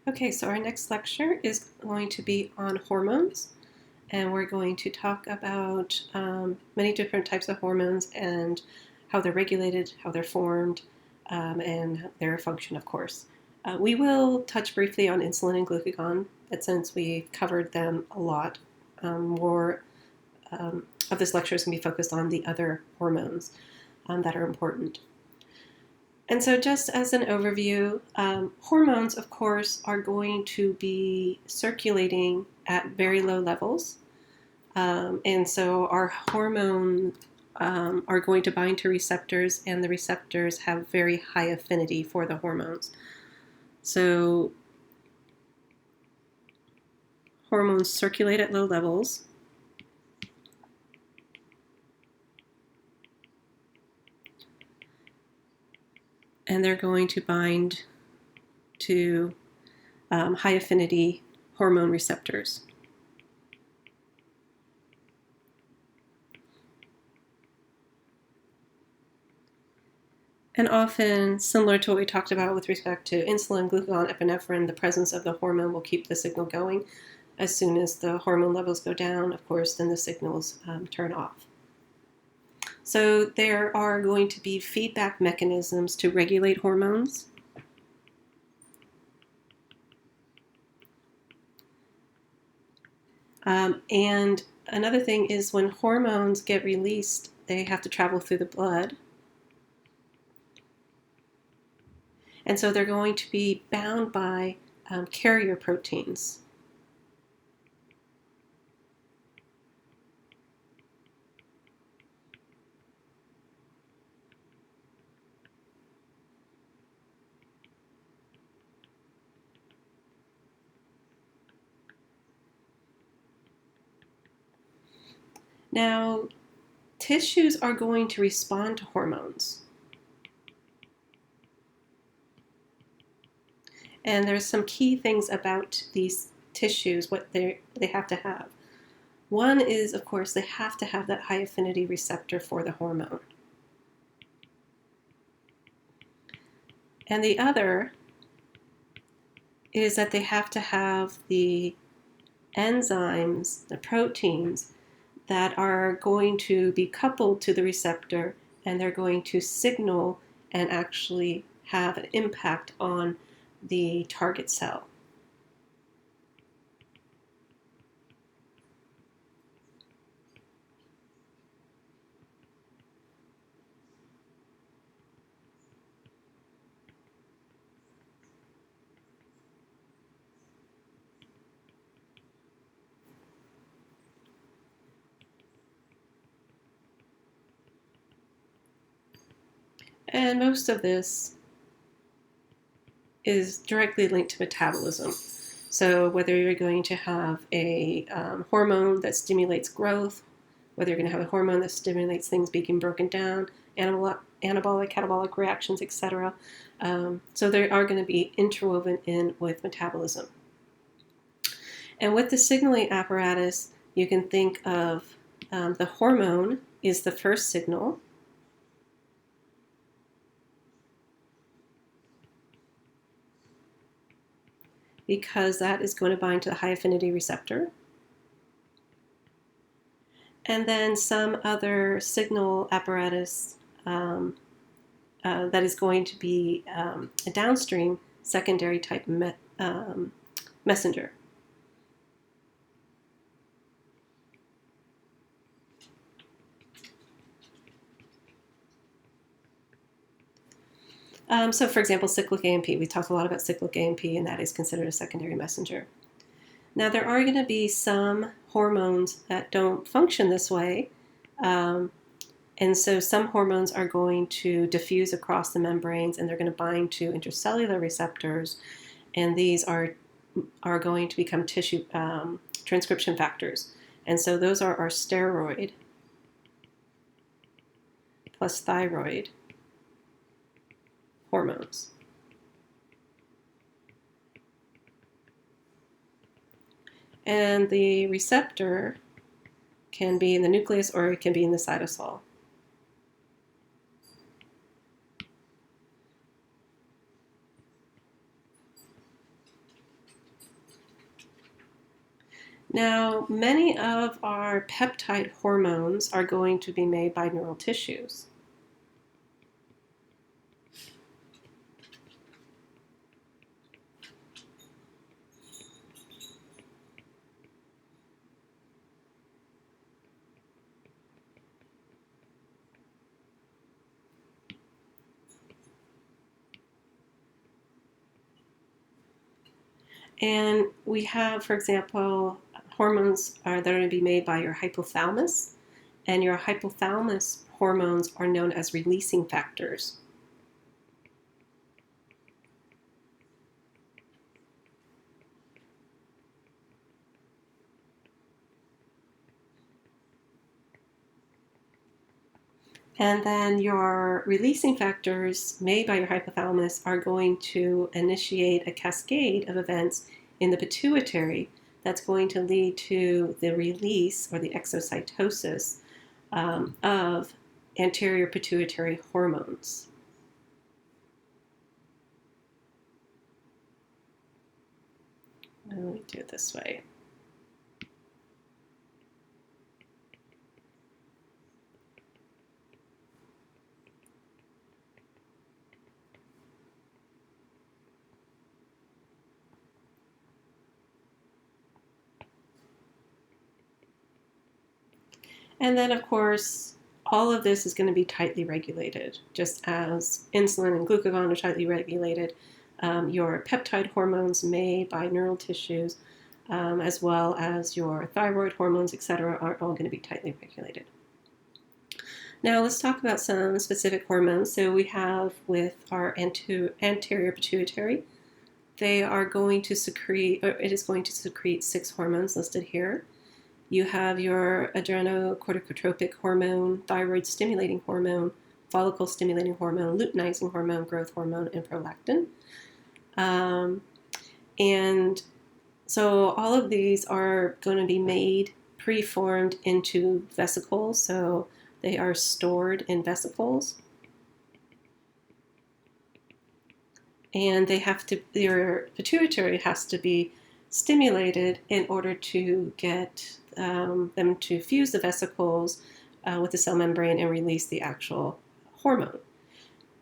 Okay, so our next lecture is going to be on hormones, and we're going to talk about many different types of hormones and how they're regulated, how they're formed, and their function, of course. We will touch briefly on insulin and glucagon, but since we've covered them a lot, more of this lecture is going to be focused on the other hormones that are important. And so just as an overview, hormones, of course, are going to be circulating at very low levels. And so our hormones are going to bind to receptors, and the receptors have very high affinity for the hormones. So hormones circulate at low levels. And they're going to bind to high affinity hormone receptors. And often, similar to what we talked about with respect to insulin, glucagon, epinephrine, the presence of the hormone will keep the signal going. As soon as the hormone levels go down, of course, then the signals turn off. So there are going to be feedback mechanisms to regulate hormones. And another thing is when hormones get released, they have to travel through the blood. And so they're going to be bound by carrier proteins. Now, tissues are going to respond to hormones. And there's some key things about these tissues, what they have to have. One is, of course, they have to have that high affinity receptor for the hormone. And the other is that they have to have the enzymes, the proteins, that are going to be coupled to the receptor, and they're going to signal and actually have an impact on the target cell. And most of this is directly linked to metabolism. So whether you're going to have a hormone that stimulates growth, whether you're going to have a hormone that stimulates things being broken down, anabolic, catabolic reactions, etc. So they are going to be interwoven in with metabolism. And with the signaling apparatus, you can think of the hormone is the first signal. Because that is going to bind to the high affinity receptor. And then some other signal apparatus that is going to be a downstream secondary type messenger. So for example, cyclic AMP. We talked a lot about cyclic AMP, and that is considered a secondary messenger. Now, there are going to be some hormones that don't function this way. And so some hormones are going to diffuse across the membranes, and they're going to bind to intracellular receptors. And these are going to become tissue transcription factors. And so those are our steroid plus thyroid hormones. And the receptor can be in the nucleus or it can be in the cytosol. Now, many of our peptide hormones are going to be made by neural tissues. And we have, for example, hormones that are going to be made by your hypothalamus, and your hypothalamus hormones are known as releasing factors. And then your releasing factors made by your hypothalamus are going to initiate a cascade of events in the pituitary that's going to lead to the release or the exocytosis of anterior pituitary hormones. Let me do it this way. And then, of course, all of this is going to be tightly regulated, just as insulin and glucagon are tightly regulated. Your peptide hormones made by neural tissues, as well as your thyroid hormones, etc., are all going to be tightly regulated. Now, let's talk about some specific hormones. So we have with our anterior pituitary, they are going to secrete, or it is going to secrete 6 hormones listed here. You have your adrenocorticotropic hormone, thyroid stimulating hormone, follicle stimulating hormone, luteinizing hormone, growth hormone, and prolactin. And so all of these are going to be made preformed into vesicles. So they are stored in vesicles. And they have to, your pituitary has to be stimulated in order to get them to fuse the vesicles with the cell membrane and release the actual hormone.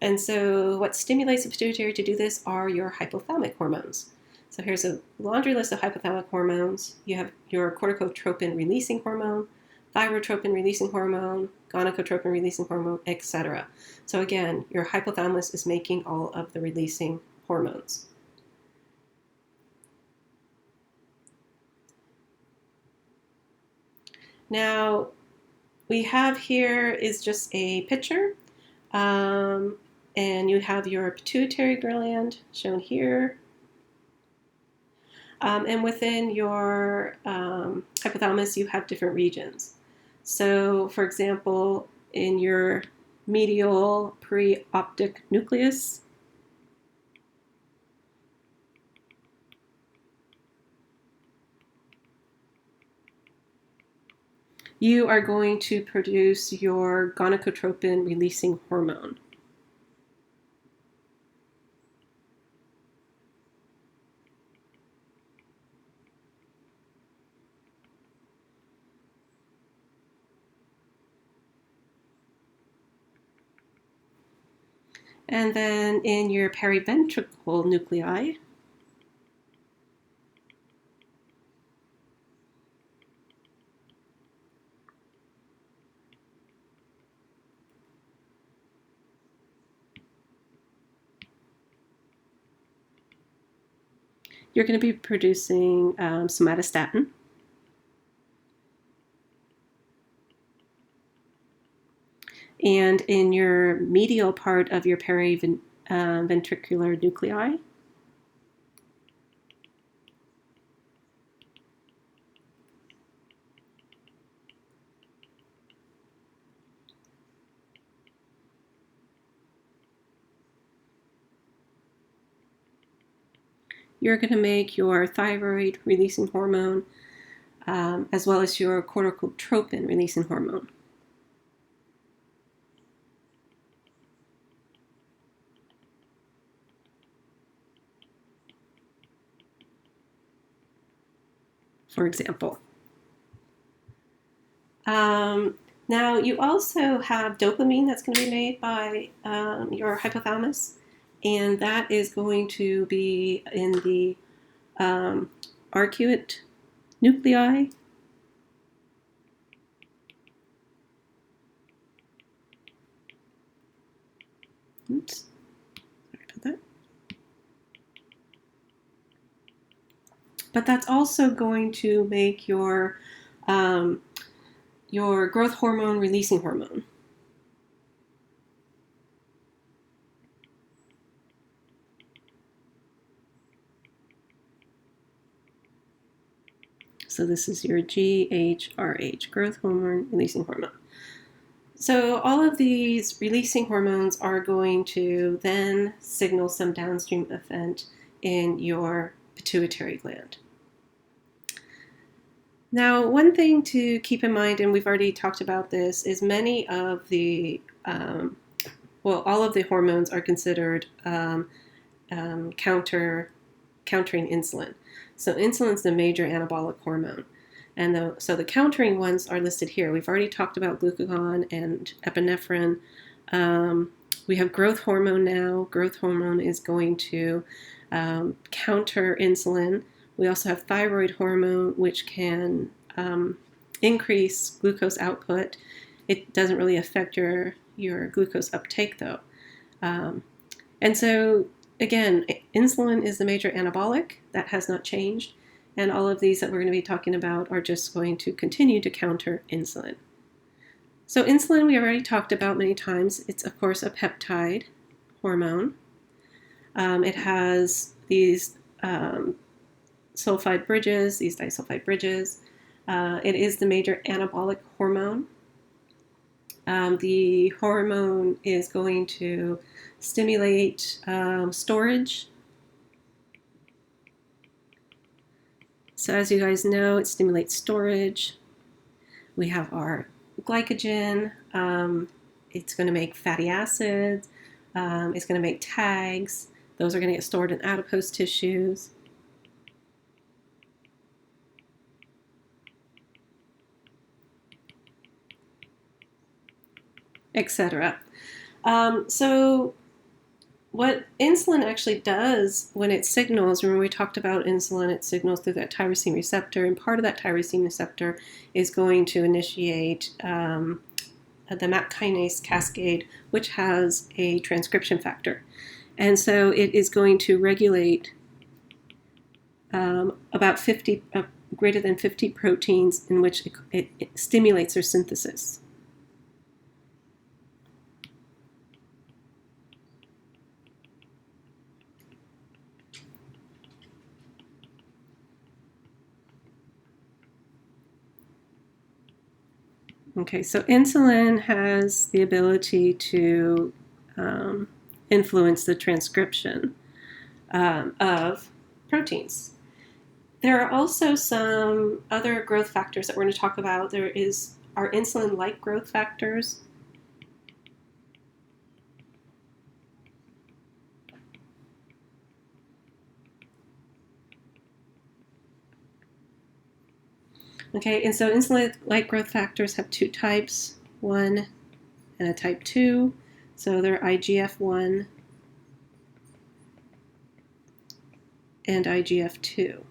And so what stimulates the pituitary to do this are your hypothalamic hormones. So here's a laundry list of hypothalamic hormones. You have your corticotropin releasing hormone, thyrotropin releasing hormone, gonadotropin releasing hormone, etc. So again, your hypothalamus is making all of the releasing hormones. Now, we have here is just a picture, and you have your pituitary gland shown here. And within your hypothalamus, you have different regions. So, for example, in your medial preoptic nucleus, you are going to produce your gonadotropin releasing hormone. And then in your periventricle nuclei, you're going to be producing somatostatin. And in your medial part of your periventricular nuclei, you're going to make your thyroid releasing hormone as well as your corticotropin releasing hormone. for example. Now, you also have dopamine that's going to be made by your hypothalamus, and that is going to be in the arcuate nuclei. Oops, sorry about that. But that's also going to make your growth hormone releasing hormone. So this is your GHRH, growth hormone releasing hormone. So all of these releasing hormones are going to then signal some downstream event in your pituitary gland. Now, one thing to keep in mind, and we've already talked about this, is many of the, all of the hormones are considered countering insulin. So insulin is the major anabolic hormone. And so the countering ones are listed here. We've already talked about glucagon and epinephrine. We have growth hormone now. Growth hormone is going to counter insulin. We also have thyroid hormone, which can increase glucose output. It doesn't really affect your glucose uptake, though. And so, again, insulin is the major anabolic. That has not changed. And all of these that we're going to be talking about are just going to continue to counter insulin. So insulin we already talked about many times. It's, of course, a peptide hormone. It has these sulfide bridges, these disulfide bridges. It is the major anabolic hormone. The hormone is going to stimulate storage. So as you guys know, it stimulates storage. We have our glycogen. It's going to make fatty acids. It's going to make tags. Those are going to get stored in adipose tissues. Etc. So what insulin actually does when it signals, remember we talked about insulin, it signals through that tyrosine receptor, and part of that tyrosine receptor is going to initiate the MAP kinase cascade, which has a transcription factor. And so it is going to regulate about 50, greater than 50 proteins in which it stimulates their synthesis. Okay, so insulin has the ability to influence the transcription of proteins. There are also some other growth factors that we're going to talk about. There are insulin-like growth factors. Okay, and so insulin-like growth factors have two types, one and a type 2. So they're IGF-1 and IGF-2.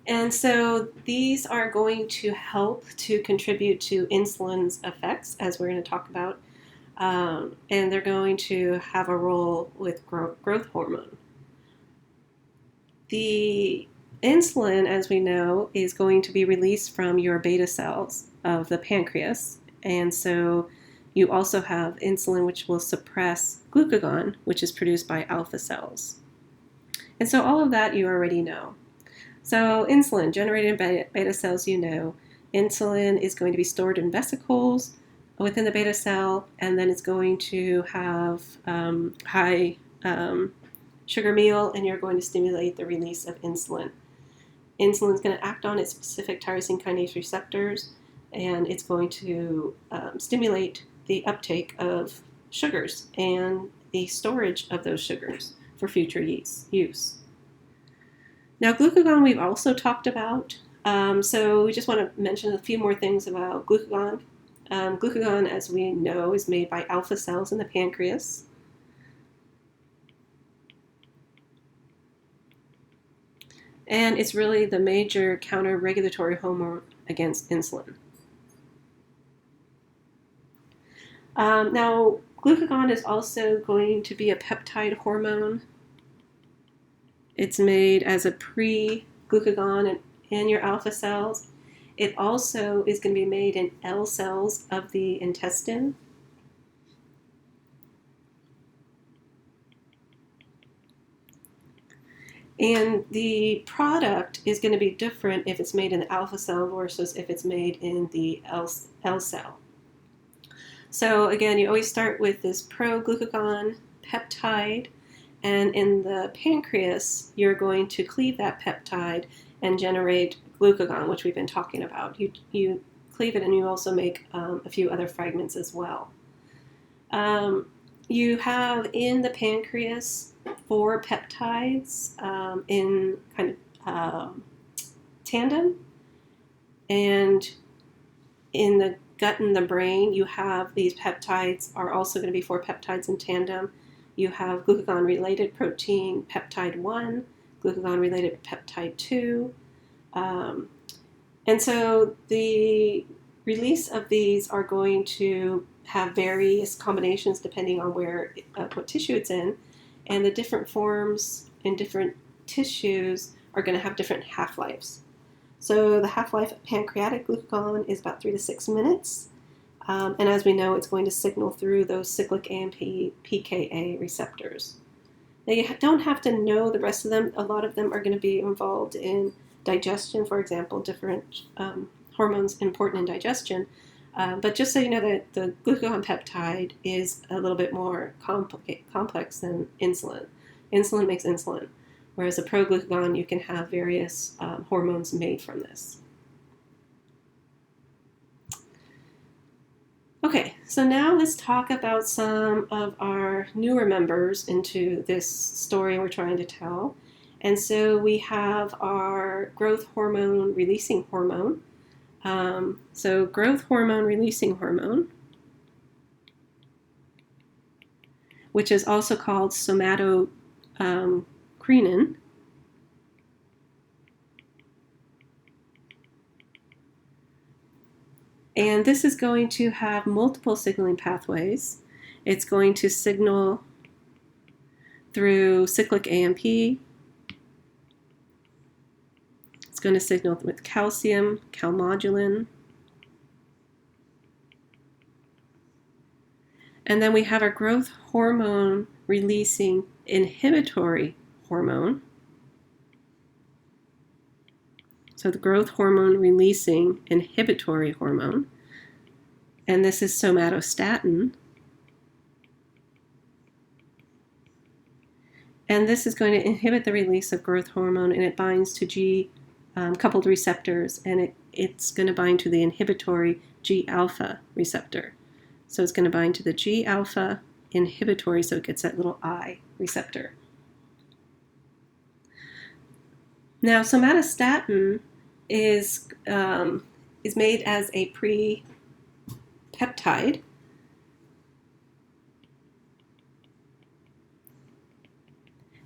And so these are going to help to contribute to insulin's effects, as we're going to talk about, and they're going to have a role with growth hormone. The insulin, as we know, is going to be released from your beta cells of the pancreas, and so you also have insulin which will suppress glucagon, which is produced by alpha cells. And so all of that you already know. So insulin generated in beta cells, you know. Insulin is going to be stored in vesicles within the beta cell, and then it's going to have high sugar meal, and you're going to stimulate the release of insulin. Insulin is going to act on its specific tyrosine kinase receptors, and it's going to stimulate the uptake of sugars and the storage of those sugars for future use. Now, glucagon we've also talked about. So we just want to mention a few more things about glucagon. Glucagon, as we know, is made by alpha cells in the pancreas. And it's really the major counter-regulatory hormone against insulin. Now, glucagon is also going to be a peptide hormone. It's made as a pre-glucagon in your alpha cells. It also is going to be made in L cells of the intestine. And the product is going to be different if it's made in the alpha cell versus if it's made in the L cell. So again, you always start with this pro-glucagon peptide, and in the pancreas, you're going to cleave that peptide and generate glucagon, which we've been talking about. You cleave it, and you also make a few other fragments as well. You have in the pancreas 4 peptides in kind of tandem, and in the gut and the brain, you have these peptides are also going to be 4 peptides in tandem. You have glucagon-related protein peptide 1, glucagon-related peptide 2. And so the release of these are going to have various combinations depending on what tissue it's in. And the different forms in different tissues are going to have different half-lives. So the half-life of pancreatic glucagon is about 3 to 6 minutes. And as we know, it's going to signal through those cyclic AMP PKA receptors. Now, you don't have to know the rest of them. A lot of them are going to be involved in digestion, for example, different hormones important in digestion. But just so you know that the glucagon peptide is a little bit more complex than insulin. Insulin makes insulin, whereas a pro-glucagon, you can have various hormones made from this. Okay, so now let's talk about some of our newer members into this story we're trying to tell. And so we have our growth hormone releasing hormone. So growth hormone releasing hormone, which is also called somatocrenin. And this is going to have multiple signaling pathways. It's going to signal through cyclic AMP. It's going to signal with calcium, calmodulin. And then we have our growth hormone releasing inhibitory hormone. So the growth hormone releasing inhibitory hormone. And this is somatostatin. And this is going to inhibit the release of growth hormone, and it binds to G coupled receptors, and it's going to bind to the inhibitory G alpha receptor. So it's going to bind to the G alpha inhibitory, so it gets that little I receptor. Now, somatostatin is made as a pre-peptide.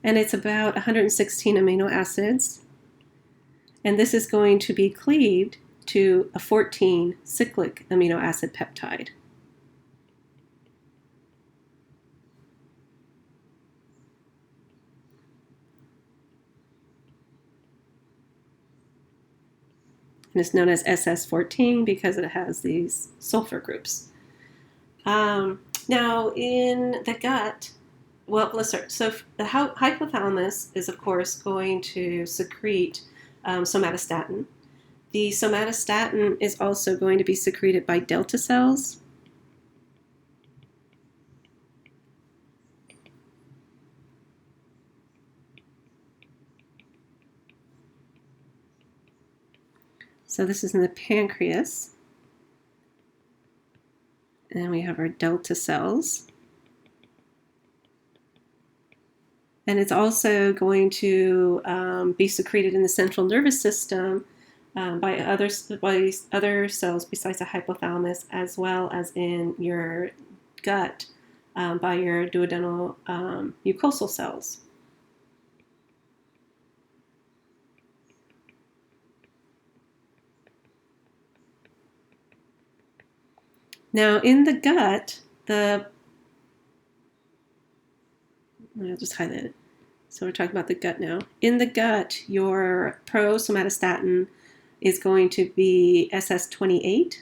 And it's about 116 amino acids. And this is going to be cleaved to a 14 cyclic amino acid peptide. And it's known as SS14 because it has these sulfur groups. Now, in the gut, well, let's start. So the hypothalamus is, of course, going to secrete somatostatin. The somatostatin is also going to be secreted by delta cells. So this is in the pancreas. And we have our delta cells. And it's also going to be secreted in the central nervous system by other cells besides the hypothalamus, as well as in your gut by your duodenal mucosal cells. Now, in the gut, I'll just highlight it. So we're talking about the gut now. In the gut, your pro-somatostatin is going to be SS28.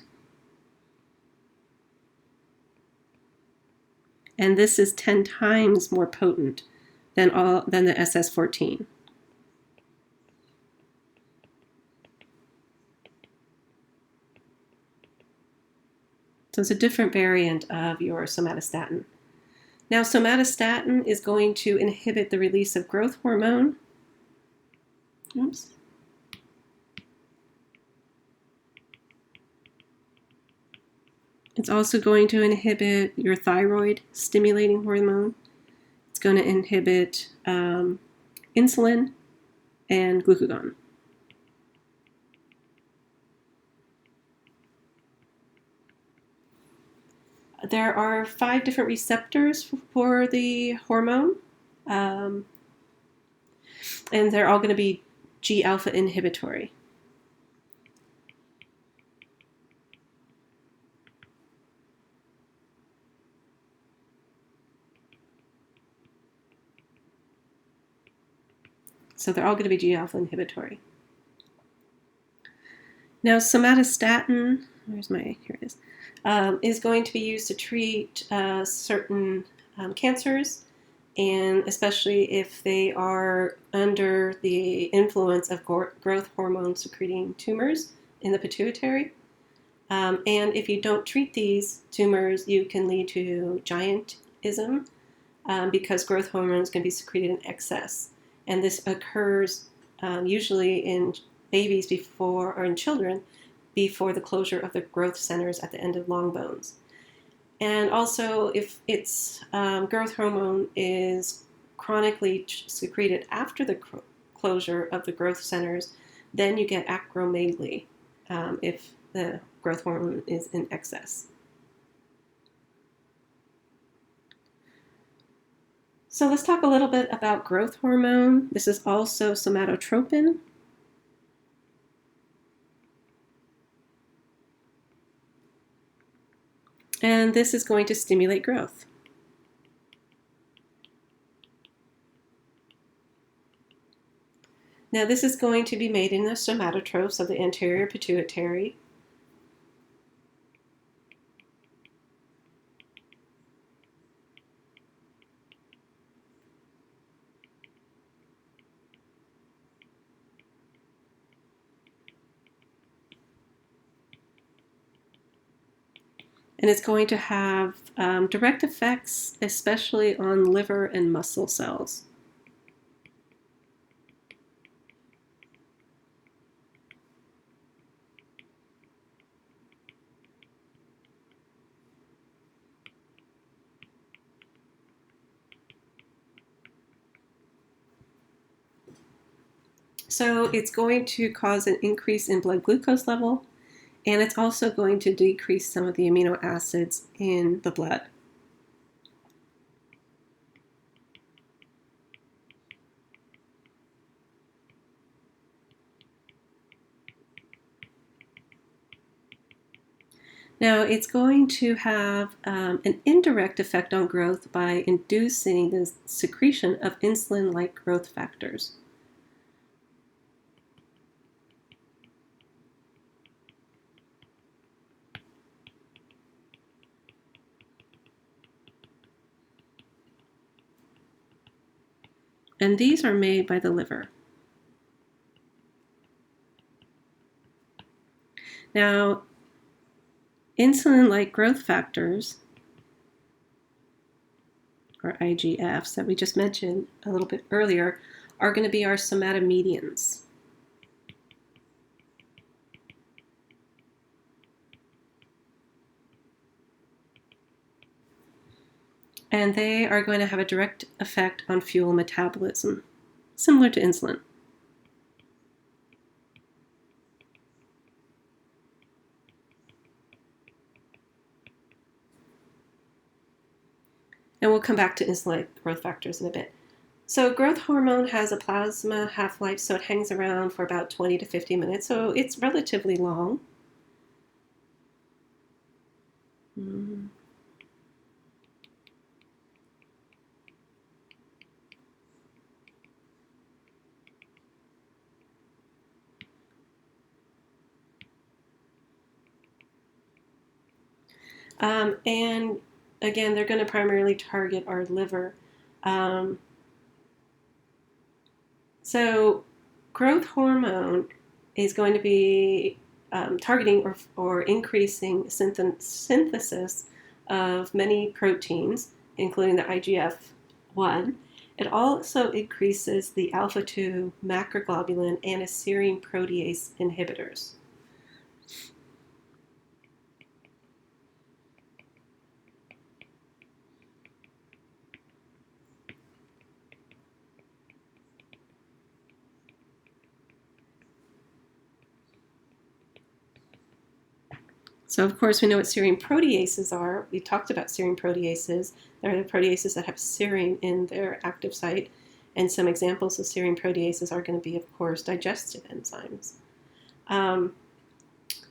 And this is 10 times more potent than the SS14. So it's a different variant of your somatostatin. Now, somatostatin is going to inhibit the release of growth hormone. Oops. It's also going to inhibit your thyroid stimulating hormone. It's going to inhibit insulin and glucagon. There are 5 different receptors for the hormone, and they're all going to be G-alpha inhibitory. So they're all going to be G-alpha inhibitory. Now, somatostatin, here it is going to be used to treat certain cancers, and especially if they are under the influence of growth hormone secreting tumors in the pituitary. And if you don't treat these tumors, you can lead to giantism because growth hormones can be secreted in excess. And this occurs usually in babies or in children before the closure of the growth centers at the end of long bones. And also, if its growth hormone is chronically secreted after the closure of the growth centers, then you get acromegaly if the growth hormone is in excess. So let's talk a little bit about growth hormone. This is also somatotropin. And this is going to stimulate growth. Now this is going to be made in the somatotrophs of the anterior pituitary. And it's going to have direct effects, especially on liver and muscle cells. So it's going to cause an increase in blood glucose level, and it's also going to decrease some of the amino acids in the blood. Now, it's going to have an indirect effect on growth by inducing the secretion of insulin-like growth factors. And these are made by the liver. Now, insulin-like growth factors, or IGFs, that we just mentioned a little bit earlier, are going to be our somatomedians. And they are going to have a direct effect on fuel metabolism, similar to insulin. And we'll come back to insulin growth factors in a bit. So growth hormone has a plasma half-life, so it hangs around for about 20 to 50 minutes, so it's relatively long. And again, they're going to primarily target our liver. So growth hormone is going to be targeting or increasing synthesis of many proteins, including the IGF-1. It also increases the alpha-2 macroglobulin and a serine protease inhibitors. So, of course, we know what serine proteases are. We talked about serine proteases. They're the proteases that have serine in their active site. And some examples of serine proteases are going to be, of course, digestive enzymes.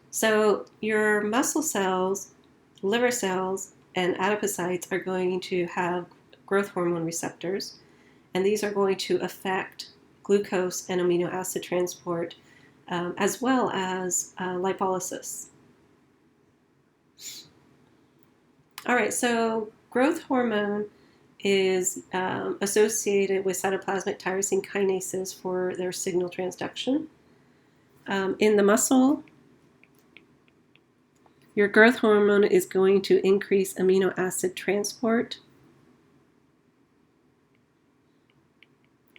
So your muscle cells, liver cells, and adipocytes are going to have growth hormone receptors. And these are going to affect glucose and amino acid transport, as well as lipolysis. All right, so growth hormone is associated with cytoplasmic tyrosine kinases for their signal transduction. In the muscle, your growth hormone is going to increase amino acid transport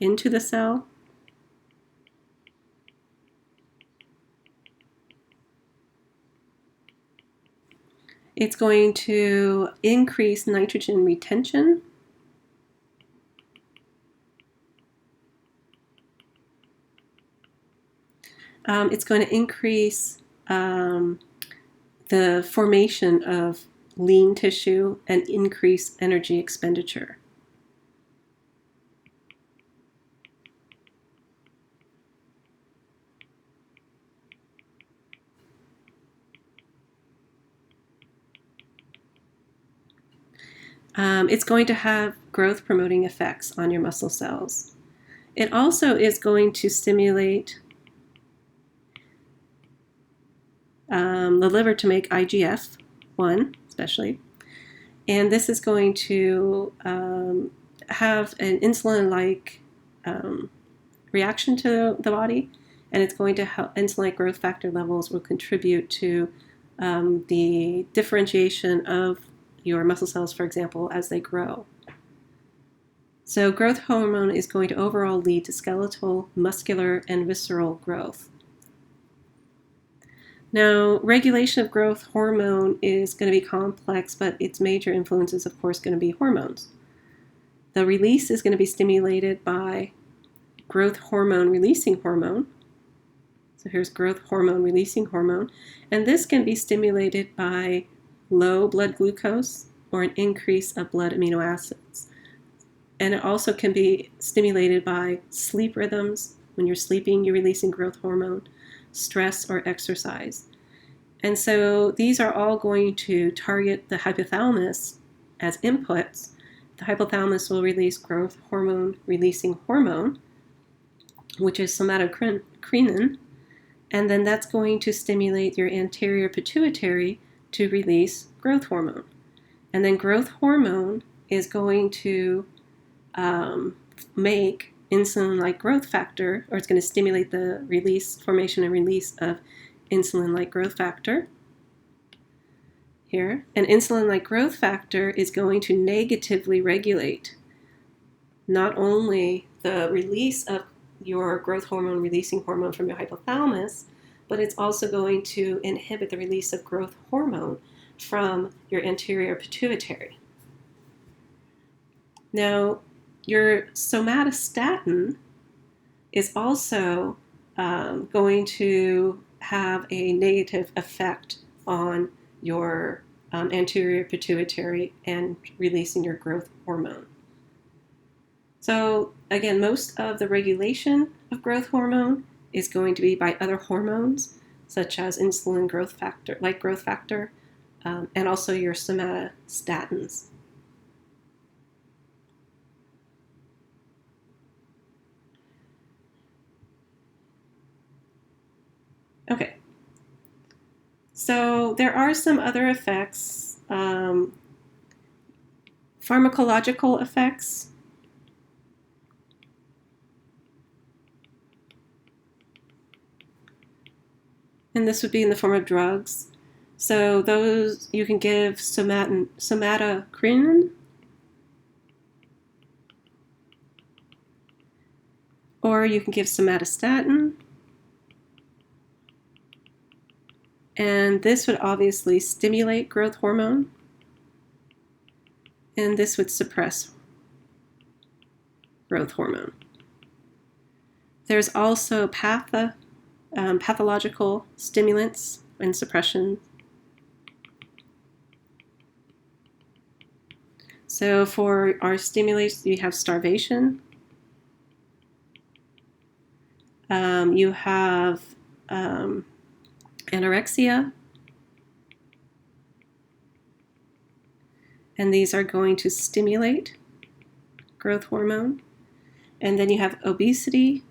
into the cell. It's going to increase nitrogen retention. It's going to increase the formation of lean tissue and increase energy expenditure. It's going to have growth promoting effects on your muscle cells. It also is going to stimulate the liver to make IGF-1, especially. And this is going to have an insulin-like reaction to the body, and it's going to help. Insulin-like growth factor levels will contribute to the differentiation of your muscle cells, for example, as they grow. So growth hormone is going to overall lead to skeletal, muscular, and visceral growth. Now, regulation of growth hormone is going to be complex, but its major influence is, of course, going to be hormones. The release is going to be stimulated by growth hormone releasing hormone. So here's growth hormone releasing hormone. And this can be stimulated by low blood glucose or an increase of blood amino acids. And it also can be stimulated by sleep rhythms. When you're sleeping, you're releasing growth hormone, stress, or exercise. And so these are all going to target the hypothalamus as inputs. The hypothalamus will release growth hormone releasing hormone, which is somatostatin, and then that's going to stimulate your anterior pituitary to release growth hormone. And then growth hormone is going to make insulin-like growth factor, or it's going to stimulate the formation and release of insulin-like growth factor here. And insulin-like growth factor is going to negatively regulate not only the release of your growth hormone releasing hormone from your hypothalamus, but it's also going to inhibit the release of growth hormone from your anterior pituitary. Now, your somatostatin is also going to have a negative effect on your anterior pituitary and releasing your growth hormone. So again, most of the regulation of growth hormone is going to be by other hormones, such as insulin growth factor, like growth factor, and also your somatostatins. Okay, so there are some other effects, pharmacological effects. And this would be in the form of drugs. So those, you can give somatocrine, or you can give somatostatin. And this would obviously stimulate growth hormone, and this would suppress growth hormone. There's also pathological stimulants and suppression. So for our stimulants, you have starvation. You have anorexia. And these are going to stimulate growth hormone. And then you have obesity.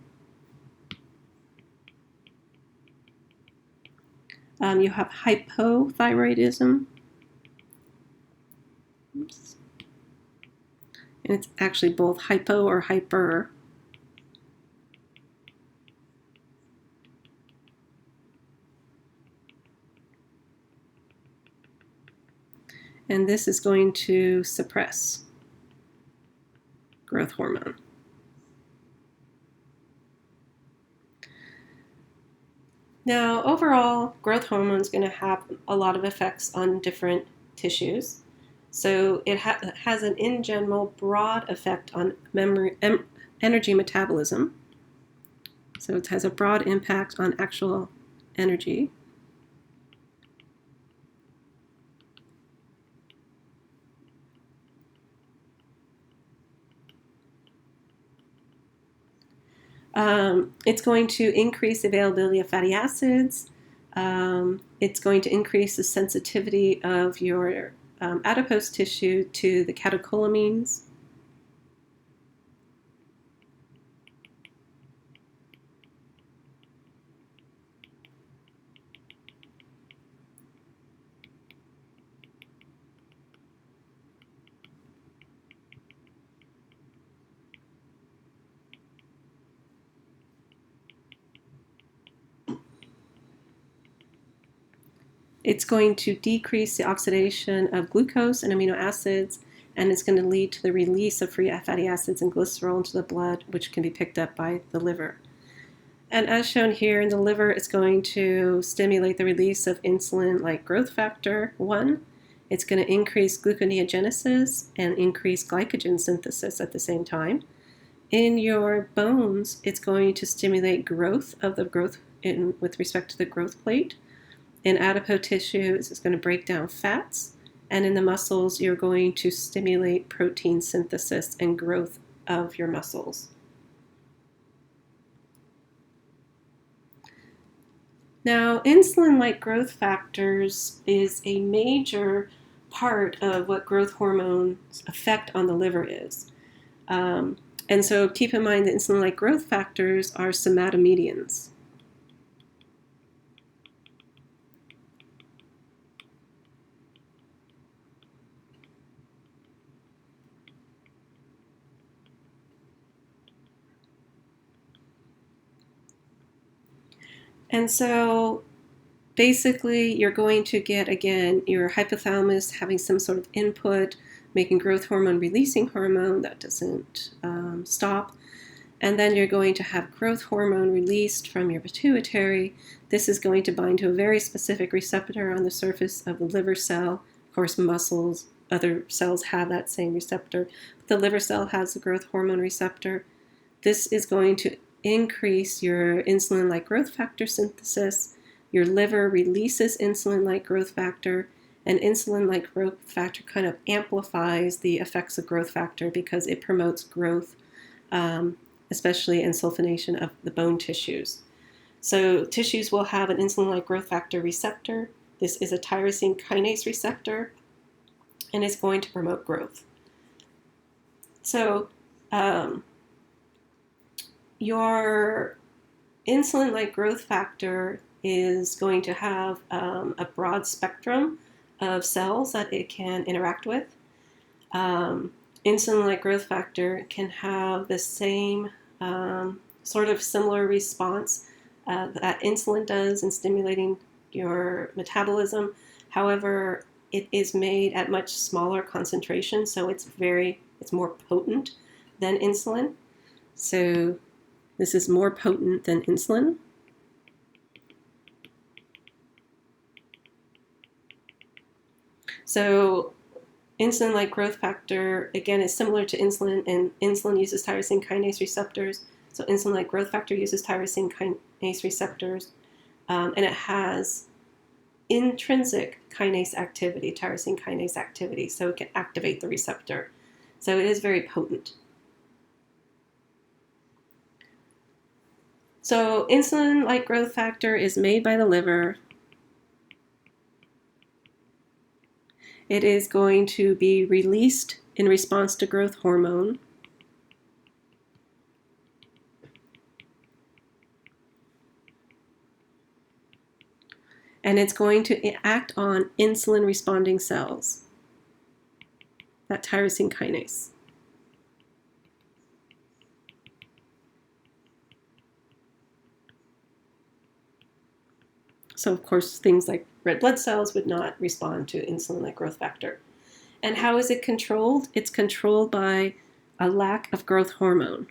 You have hypothyroidism. Oops. And it's actually both hypo or hyper. And this is going to suppress growth hormone. Now, overall, growth hormone is going to have a lot of effects on different tissues. So it has an, in general, broad effect on energy metabolism. So it has a broad impact on actual energy. It's going to increase the availability of fatty acids. It's going to increase the sensitivity of your adipose tissue to the catecholamines. It's going to decrease the oxidation of glucose and amino acids, and it's going to lead to the release of free fatty acids and glycerol into the blood, which can be picked up by the liver. And as shown here in the liver, it's going to stimulate the release of insulin-like growth factor 1. It's going to increase gluconeogenesis and increase glycogen synthesis at the same time. In your bones, it's going to stimulate growth of the growth with respect to the growth plate. In adipose tissues, it's going to break down fats. And in the muscles, you're going to stimulate protein synthesis and growth of your muscles. Now, insulin-like growth factors is a major part of what growth hormone's effect on the liver is. And so keep in mind that insulin-like growth factors are somatomedians. And so basically you're going to get, again, your hypothalamus having some sort of input, making growth hormone releasing hormone that doesn't stop. And then you're going to have growth hormone released from your pituitary. This is going to bind to a very specific receptor on the surface of the liver cell, of course muscles, other cells have that same receptor. The liver cell has the growth hormone receptor. This is going to increase your insulin-like growth factor synthesis. Your liver releases insulin-like growth factor, and insulin-like growth factor kind of amplifies the effects of growth factor because it promotes growth, especially in sulfonation of the bone tissues. So tissues will have an insulin-like growth factor receptor. This is a tyrosine kinase receptor, and it's going to promote growth. So your insulin-like growth factor is going to have a broad spectrum of cells that it can interact with. Insulin-like growth factor can have the same sort of similar response that insulin does in stimulating your metabolism. However, it is made at much smaller concentrations, so it's more potent than insulin. So this is more potent than insulin. So insulin-like growth factor, again, is similar to insulin, and insulin uses tyrosine kinase receptors. So insulin-like growth factor uses tyrosine kinase receptors, and it has intrinsic kinase activity, tyrosine kinase activity, so it can activate the receptor. So it is very potent. So insulin-like growth factor is made by the liver. It is going to be released in response to growth hormone. And it's going to act on insulin responding cells, that tyrosine kinase. So of course, things like red blood cells would not respond to insulin-like growth factor. And how is it controlled? It's controlled by a lack of growth hormone.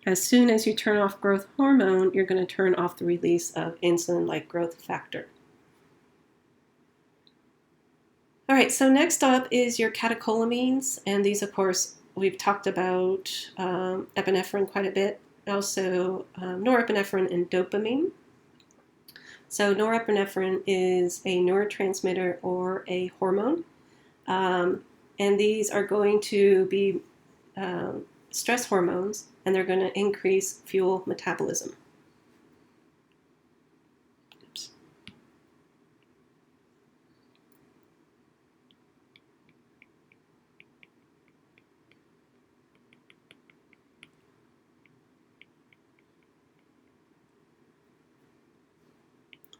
As soon as you turn off growth hormone, you're going to turn off the release of insulin-like growth factor. All right, so next up is your catecholamines, and these, of course, we've talked about epinephrine quite a bit, also norepinephrine and dopamine. So norepinephrine is a neurotransmitter or a hormone, and these are going to be stress hormones, and they're going to increase fuel metabolism. Oops.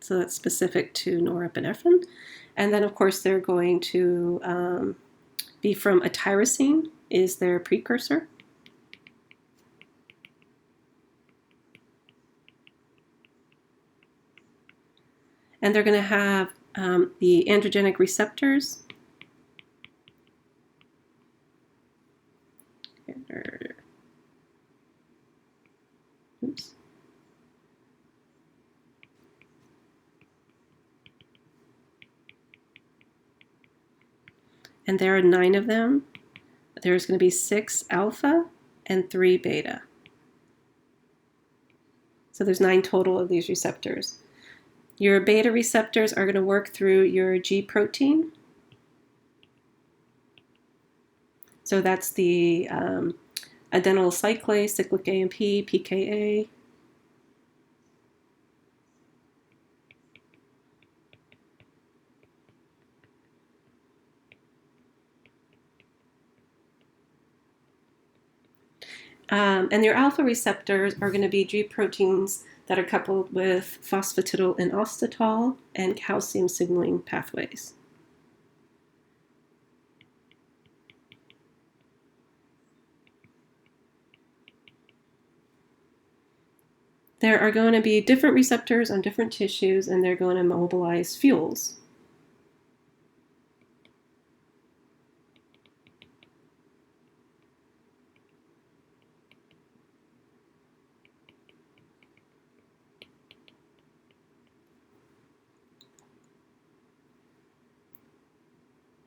So that's specific to norepinephrine. And then, of course, they're going to be from a tyrosine is their precursor. And they're going to have the androgenic receptors. Oops. And there are 9 of them. There's going to be 6 alpha and 3 beta. So there's 9 total of these receptors. Your beta receptors are going to work through your G protein. So that's the adenyl cyclase, cyclic AMP, pKa. And your alpha receptors are going to be G proteins that are coupled with phosphatidyl and inositol and calcium signaling pathways. There are going to be different receptors on different tissues, and they're going to mobilize fuels.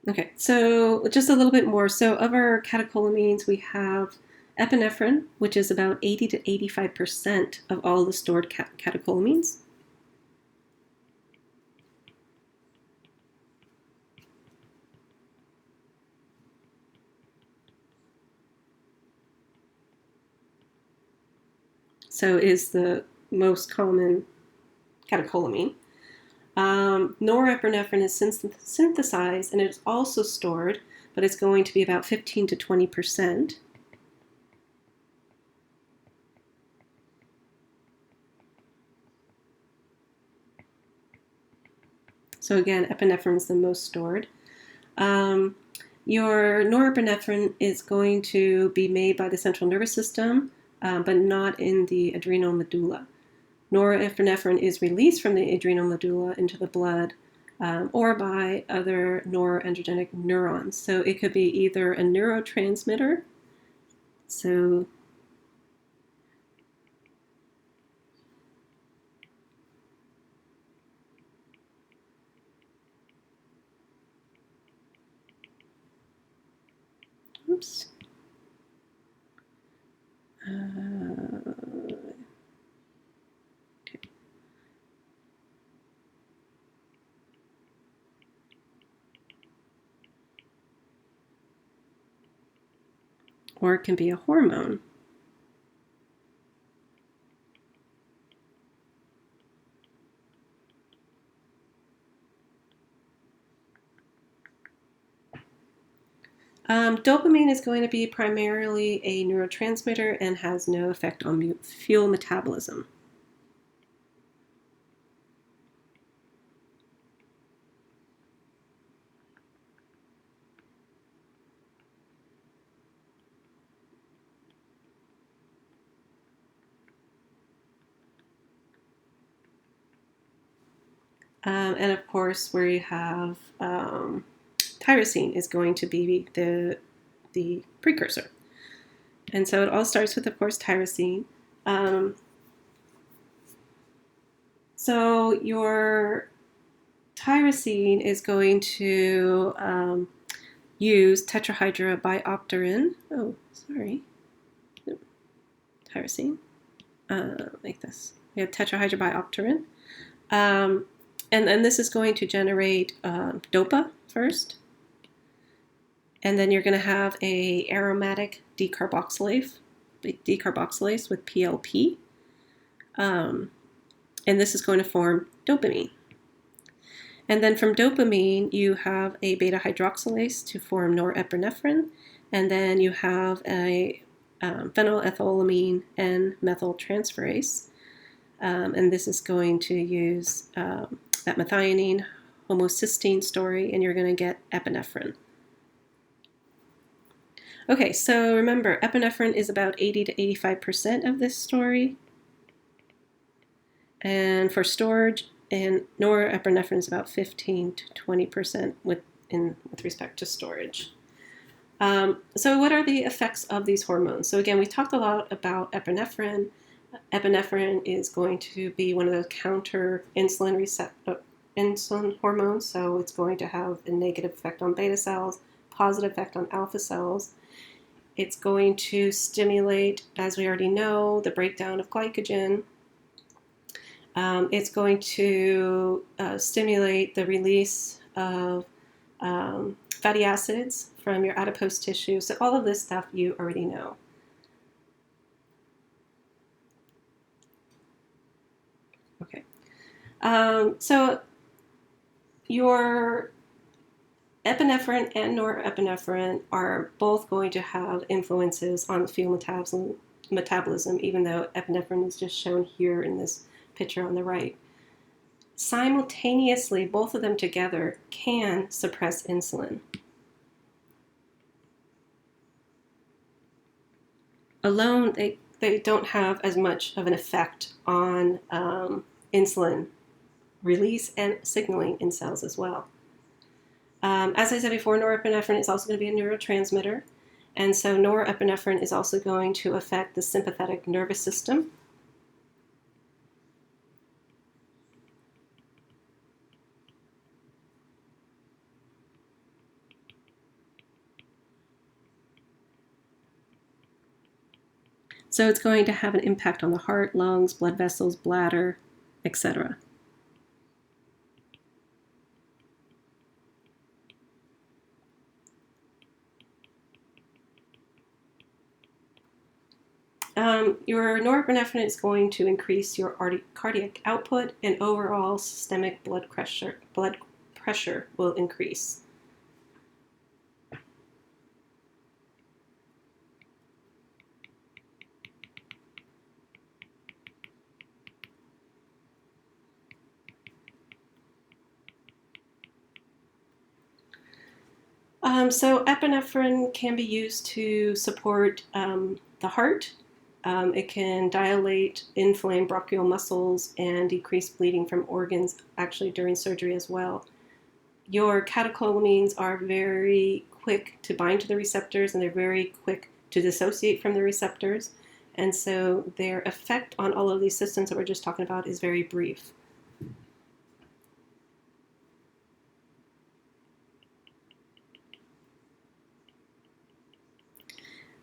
Okay, so just a little bit more. So of our catecholamines, we have epinephrine, which is about 80 to 85% of all the stored catecholamines. So it is the most common catecholamine. Norepinephrine is synthesized and it's also stored, but it's going to be about 15 to 20%. So again, epinephrine is the most stored. Your norepinephrine is going to be made by the central nervous system, but not in the adrenal medulla. Norepinephrine is released from the adrenal medulla into the blood or by other noradrenergic neurons. So it could be either a neurotransmitter, so oops. Okay. Or it can be a hormone. Dopamine is going to be primarily a neurotransmitter and has no effect on fuel metabolism. And of course, where you have tyrosine is going to be the precursor. And so it all starts with, of course, tyrosine. So your tyrosine is going to use tetrahydrobiopterin. Oh, sorry. Tyrosine. Like this. We have tetrahydrobiopterin. And then this is going to generate DOPA first. And then you're going to have a aromatic decarboxylase with PLP. And this is going to form dopamine. And then from dopamine, you have a beta hydroxylase to form norepinephrine. And then you have a phenylethylamine and methyltransferase. And this is going to use that methionine homocysteine story, and you're going to get epinephrine. Okay, so remember, epinephrine is about 80 to 85% of this story. And for storage, and norepinephrine is about 15 to 20% with respect to storage. So what are the effects of these hormones? So again, we talked a lot about epinephrine. Epinephrine is going to be one of those counter insulin hormones, so it's going to have a negative effect on beta cells, positive effect on alpha cells. It's going to stimulate, as we already know, the breakdown of glycogen. It's going to stimulate the release of fatty acids from your adipose tissue. So all of this stuff you already know. Okay. So your epinephrine and norepinephrine are both going to have influences on the fuel metabolism, even though epinephrine is just shown here in this picture on the right. Simultaneously, both of them together can suppress insulin. Alone, they don't have as much of an effect on insulin release and signaling in cells as well. As I said before, norepinephrine is also going to be a neurotransmitter, and so norepinephrine is also going to affect the sympathetic nervous system. So it's going to have an impact on the heart, lungs, blood vessels, bladder, etc. Your norepinephrine is going to increase your cardiac output, and overall systemic blood pressure will increase. So epinephrine can be used to support the heart. It can dilate inflamed bronchial muscles and decrease bleeding from organs, actually during surgery as well. Your catecholamines are very quick to bind to the receptors, and they're very quick to dissociate from the receptors. And so their effect on all of these systems that we're just talking about is very brief.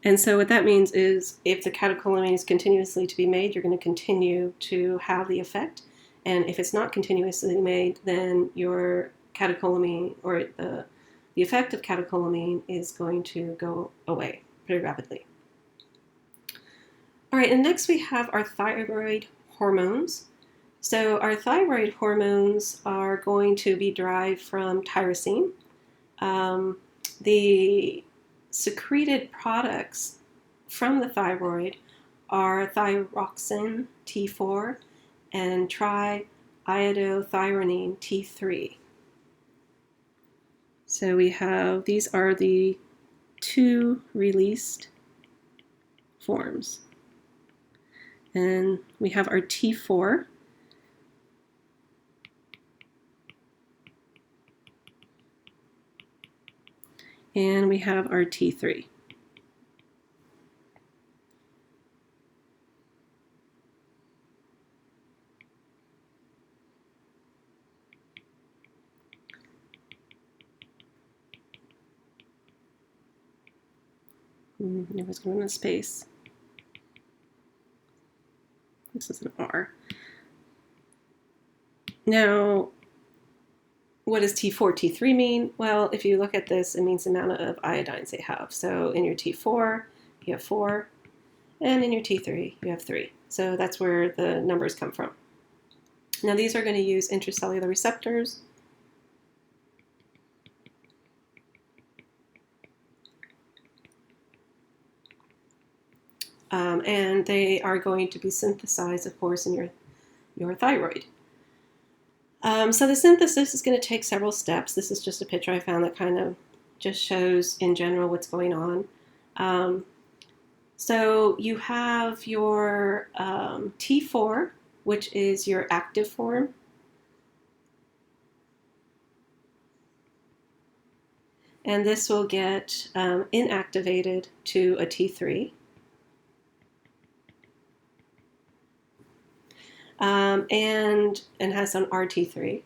And so what that means is if the catecholamine is continuously to be made, you're going to continue to have the effect. And if it's not continuously made, then your catecholamine, or the effect of catecholamine, is going to go away pretty rapidly. All right, and next we have our thyroid hormones. So our thyroid hormones are going to be derived from tyrosine. The secreted products from the thyroid are thyroxine T4 and triiodothyronine T3. So we have, these are the two released forms. And we have our T4. And we have our T3. It was going in space. This is an R. Now, what does T4, T3 mean? Well, if you look at this, it means the amount of iodines they have. So in your T4, you have 4, and in your T3, you have 3. So that's where the numbers come from. Now these are going to use intracellular receptors. And they are going to be synthesized, of course, in your thyroid. So the synthesis is going to take several steps. This is just a picture I found that kind of just shows in general what's going on. So you have your T4, which is your active form. And this will get inactivated to a T3. And has an RT3,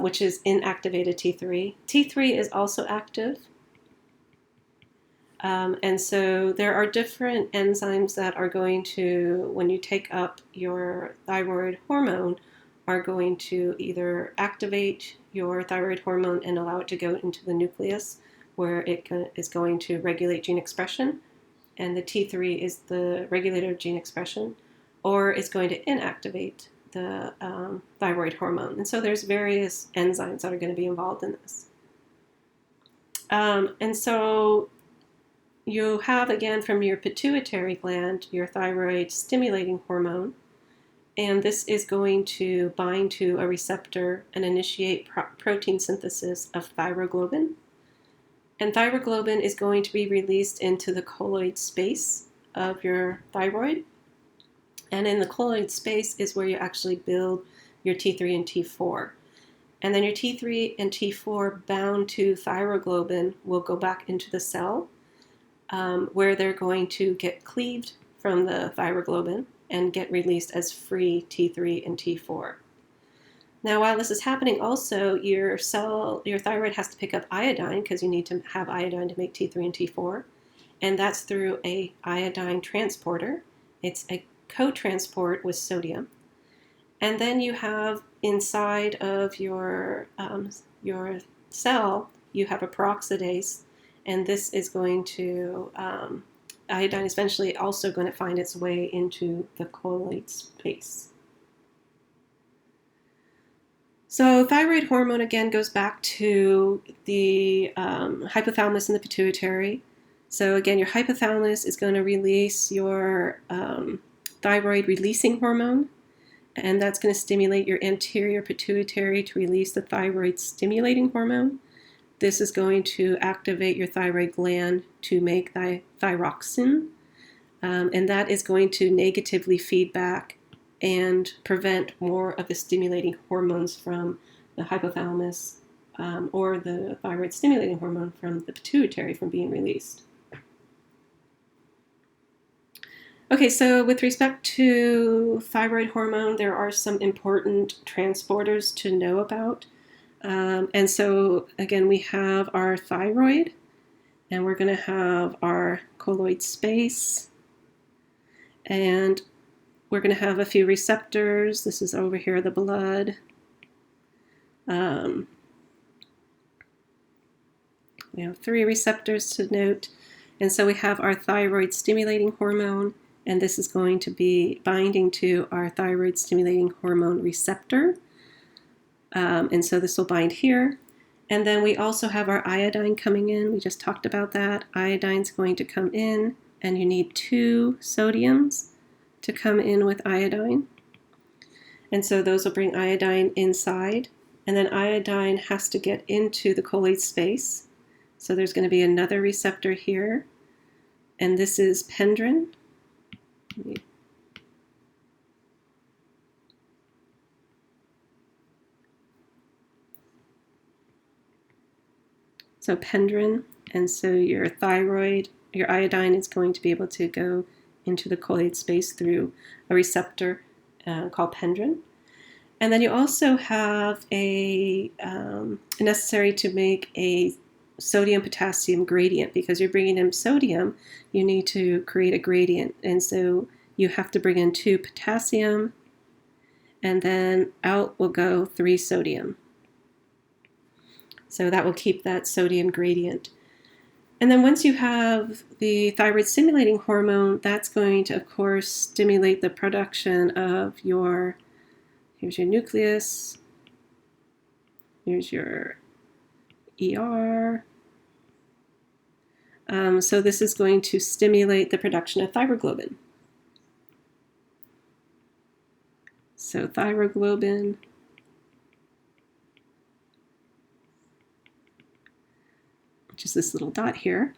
which is inactivated T3. T3 is also active. And so there are different enzymes that are going to, when you take up your thyroid hormone, are going to either activate your thyroid hormone and allow it to go into the nucleus, where it is going to regulate gene expression. And the T3 is the regulator of gene expression, or it's going to inactivate the thyroid hormone. And so there's various enzymes that are going to be involved in this. And so you have, again, from your pituitary gland, your thyroid stimulating hormone, and this is going to bind to a receptor and initiate protein synthesis of thyroglobin. And thyroglobin is going to be released into the colloid space of your thyroid. And in the colloid space is where you actually build your T3 and T4. And then your T3 and T4 bound to thyroglobin will go back into the cell, where they're going to get cleaved from the thyroglobin and get released as free T3 and T4. Now, while this is happening, also your thyroid has to pick up iodine, because you need to have iodine to make T3 and T4. and that's through a iodine transporter. It's a co-transport with sodium. And then you have inside of your cell, you have a peroxidase, and this is going to, iodine is eventually also going to find its way into the colloid space. So thyroid hormone, again, goes back to the hypothalamus and the pituitary. So again, your hypothalamus is going to release your thyroid releasing hormone, and that's going to stimulate your anterior pituitary to release the thyroid stimulating hormone. This is going to activate your thyroid gland to make thyroxine, and that is going to negatively feed back and prevent more of the stimulating hormones from the hypothalamus or the thyroid stimulating hormone from the pituitary from being released. Okay, so with respect to thyroid hormone, there are some important transporters to know about. And so, again, we have our thyroid, and we're going to have our colloid space, and we're going to have a few receptors. This is over here, the blood. We have 3 receptors to note. And so we have our thyroid stimulating hormone, and this is going to be binding to our thyroid stimulating hormone receptor. And so this will bind here. And then we also have our iodine coming in. We just talked about that. Iodine's going to come in, and you need 2 sodiums to come in with iodine. And so those will bring iodine inside. And then iodine has to get into the colloid space. So there's going to be another receptor here. And this is pendrin. So pendrin, and so your thyroid, your iodine is going to be able to go into the colloid space through a receptor called pendrin. And then you also have a necessary to make a sodium-potassium gradient, because you're bringing in sodium, you need to create a gradient. And so you have to bring in 2 potassium, and then out will go 3 sodium. So that will keep that sodium gradient. And then once you have the thyroid stimulating hormone, that's going to, of course, stimulate the production of your, here's your nucleus, here's your ER. So this is going to stimulate the production of thyroglobin. So thyroglobin, which is this little dot here,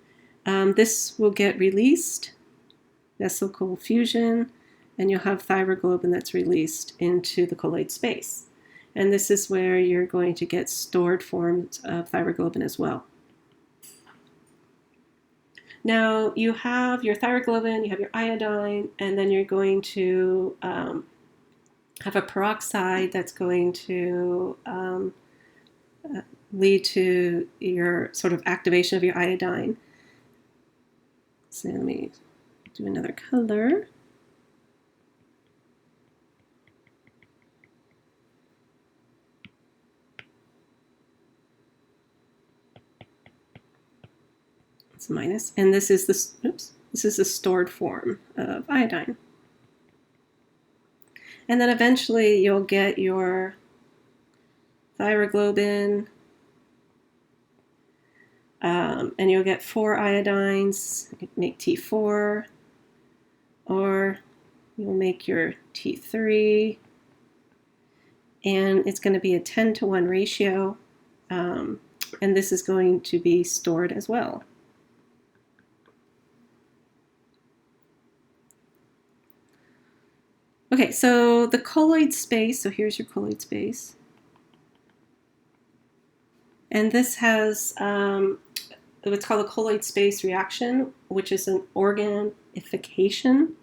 this will get released, vesicle fusion, and you'll have thyroglobin that's released into the colloid space. And this is where you're going to get stored forms of thyroglobin as well. Now you have your thyroglobin, you have your iodine, and then you're going to have a peroxide that's going to lead to your sort of activation of your iodine. So let me do another color. It's minus, and this is the stored form of iodine. And then eventually you'll get your thyroglobin, and you'll get 4 iodines. You can make T4, or you'll make your T3, and it's going to be a 10-to-1 ratio, and this is going to be stored as well. Okay, so the colloid space, so here's your colloid space. And this has what's called a colloid space reaction, which is an organification.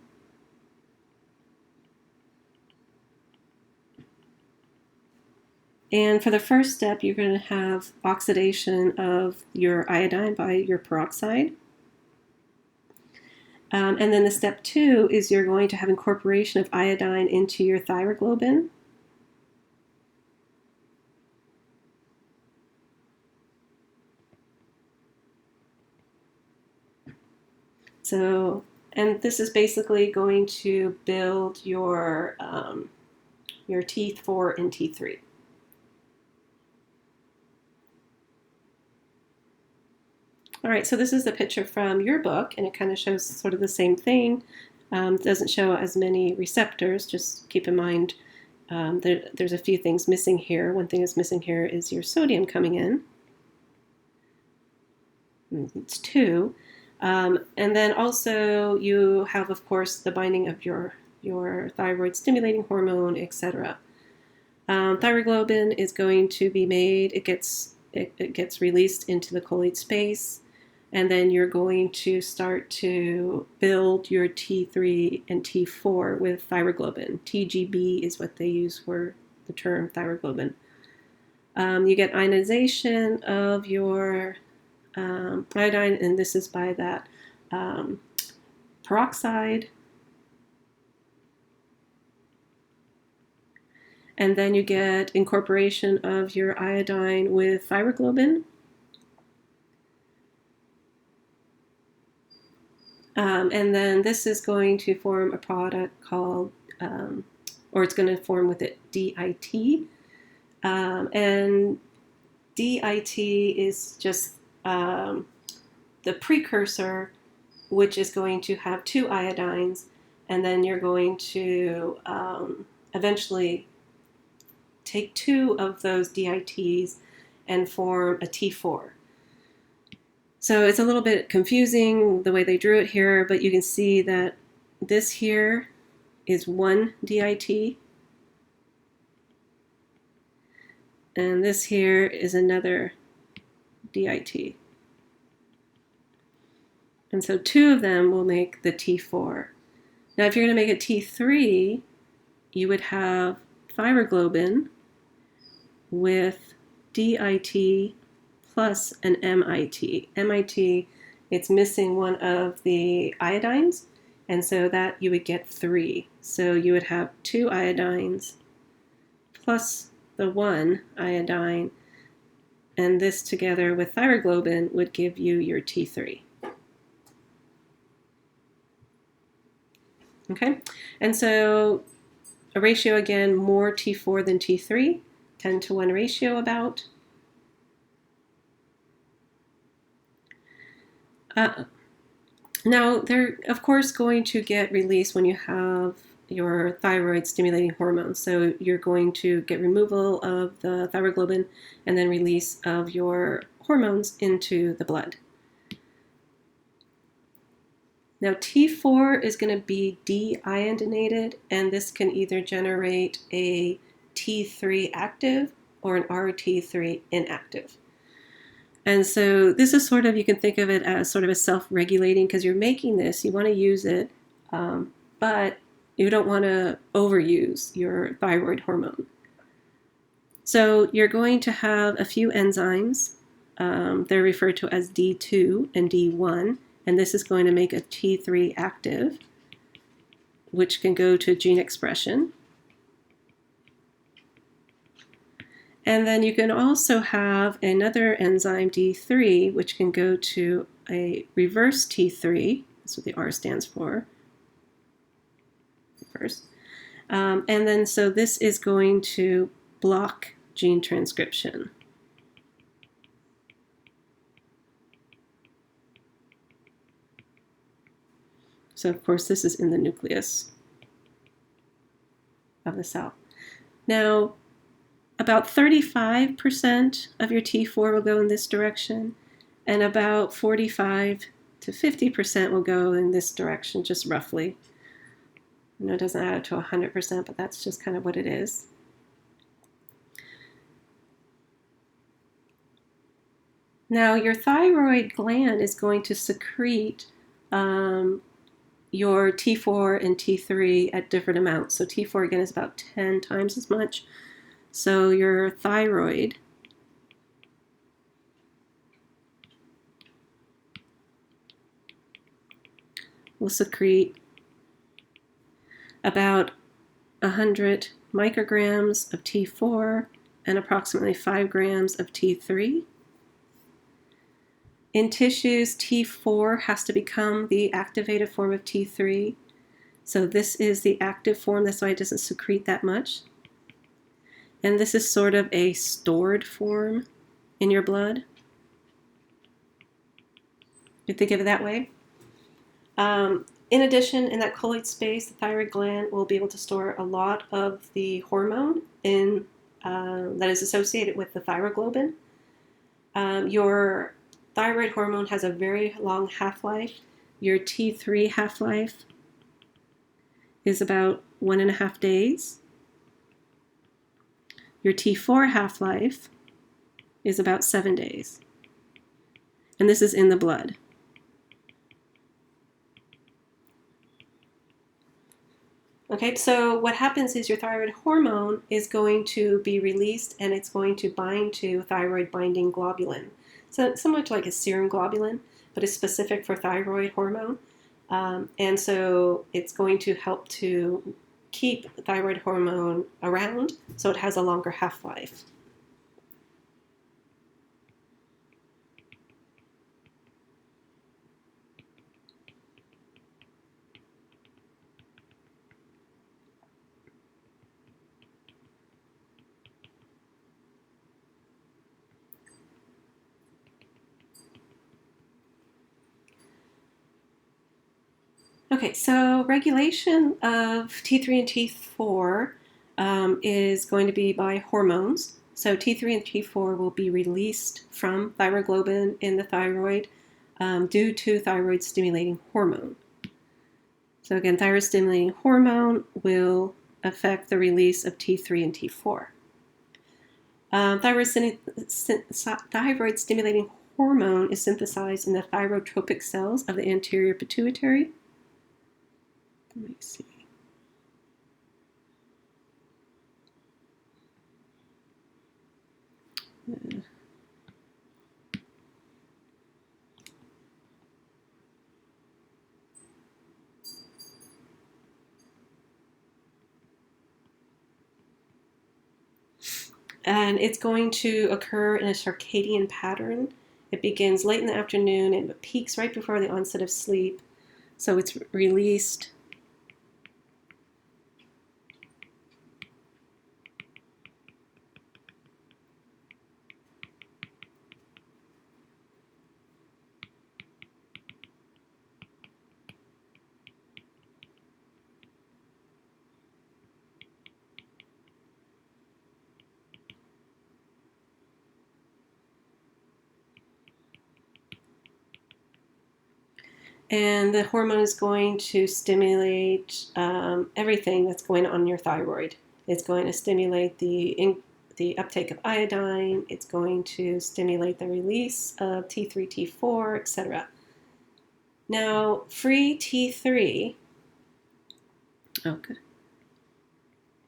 And for the first step, you're going to have oxidation of your iodine by your peroxide. And then the step 2 is you're going to have incorporation of iodine into your thyroglobin. So, and this is basically going to build your T4 and T3. All right, so this is the picture from your book, and it kind of shows sort of the same thing. It doesn't show as many receptors. Just keep in mind there's a few things missing here. One thing that's missing here is your sodium coming in. It's 2. And then also you have, of course, the binding of your thyroid stimulating hormone, etc. Thyroglobin is going to be made. It gets released into the colloid space, and then you're going to start to build your T3 and T4 with thyroglobin. TGB is what they use for the term thyroglobin. You get ionization of your iodine, and this is by that peroxide. And then you get incorporation of your iodine with thyroglobin. And then this is going to form a product called, or it's going to form with it DIT. And DIT is just the precursor, which is going to have 2 iodines, and then you're going to eventually take 2 of those DITs and form a T4. So it's a little bit confusing the way they drew it here, but you can see that this here is 1 DIT, and this here is another DIT. And so 2 of them will make the T4. Now if you're going to make a T3, you would have thyroglobin with DIT plus an MIT. MIT, it's missing one of the iodines, and so that you would get 3. So you would have 2 iodines plus the 1 iodine, and this together with thyroglobin would give you your T3. Okay, and so a ratio again, more T4 than T3, 10-to-1 ratio about. Now, they're of course going to get released when you have your thyroid stimulating hormone. So you're going to get removal of the thyroglobin and then release of your hormones into the blood. Now T4 is going to be deiodinated, and this can either generate a T3 active or an RT3 inactive. And so this is sort of, you can think of it as sort of a self-regulating, because you're making this, you want to use it, but you don't want to overuse your thyroid hormone. So you're going to have a few enzymes. They're referred to as D2 and D1. And this is going to make a T3 active, which can go to gene expression. And then you can also have another enzyme, D3, which can go to a reverse T3. That's what the R stands for. Reverse. And then so this is going to block gene transcription. So of course this is in the nucleus of the cell. Now about 35% of your T4 will go in this direction, and about 45 to 50% will go in this direction, just roughly. I know it doesn't add up to 100%, but that's just kind of what it is. Now your thyroid gland is going to secrete your T4 and T3 at different amounts. So T4 again is about 10 times as much. So your thyroid will secrete about 100 micrograms of T4 and approximately 5 grams of T3. In tissues, T4 has to become the activated form of T3. So this is the active form, that's why it doesn't secrete that much. And this is sort of a stored form in your blood. You think of it that way. In addition, in that colloid space, the thyroid gland will be able to store a lot of the hormone that is associated with the thyroglobin. Your thyroid hormone has a very long half-life. Your T3 half-life is about 1.5 days. Your T4 half-life is about 7 days. And this is in the blood. Okay, so what happens is your thyroid hormone is going to be released and it's going to bind to thyroid binding globulin. So it's somewhat like a serum globulin, but it's specific for thyroid hormone. And so it's going to help to keep thyroid hormone around so it has a longer half-life. Okay, so regulation of T3 and T4 is going to be by hormones. So T3 and T4 will be released from thyroglobin in the thyroid due to thyroid stimulating hormone. So again, thyroid stimulating hormone will affect the release of T3 and T4. Thyroid stimulating hormone is synthesized in the thyrotropic cells of the anterior pituitary. Let me see. And it's going to occur in a circadian pattern. It begins late in the afternoon and it peaks right before the onset of sleep. So it's released and the hormone is going to stimulate everything that's going on in your thyroid. It's going to stimulate the uptake of iodine. It's going to stimulate the release of T3, T4, etc. Now, free T3, okay.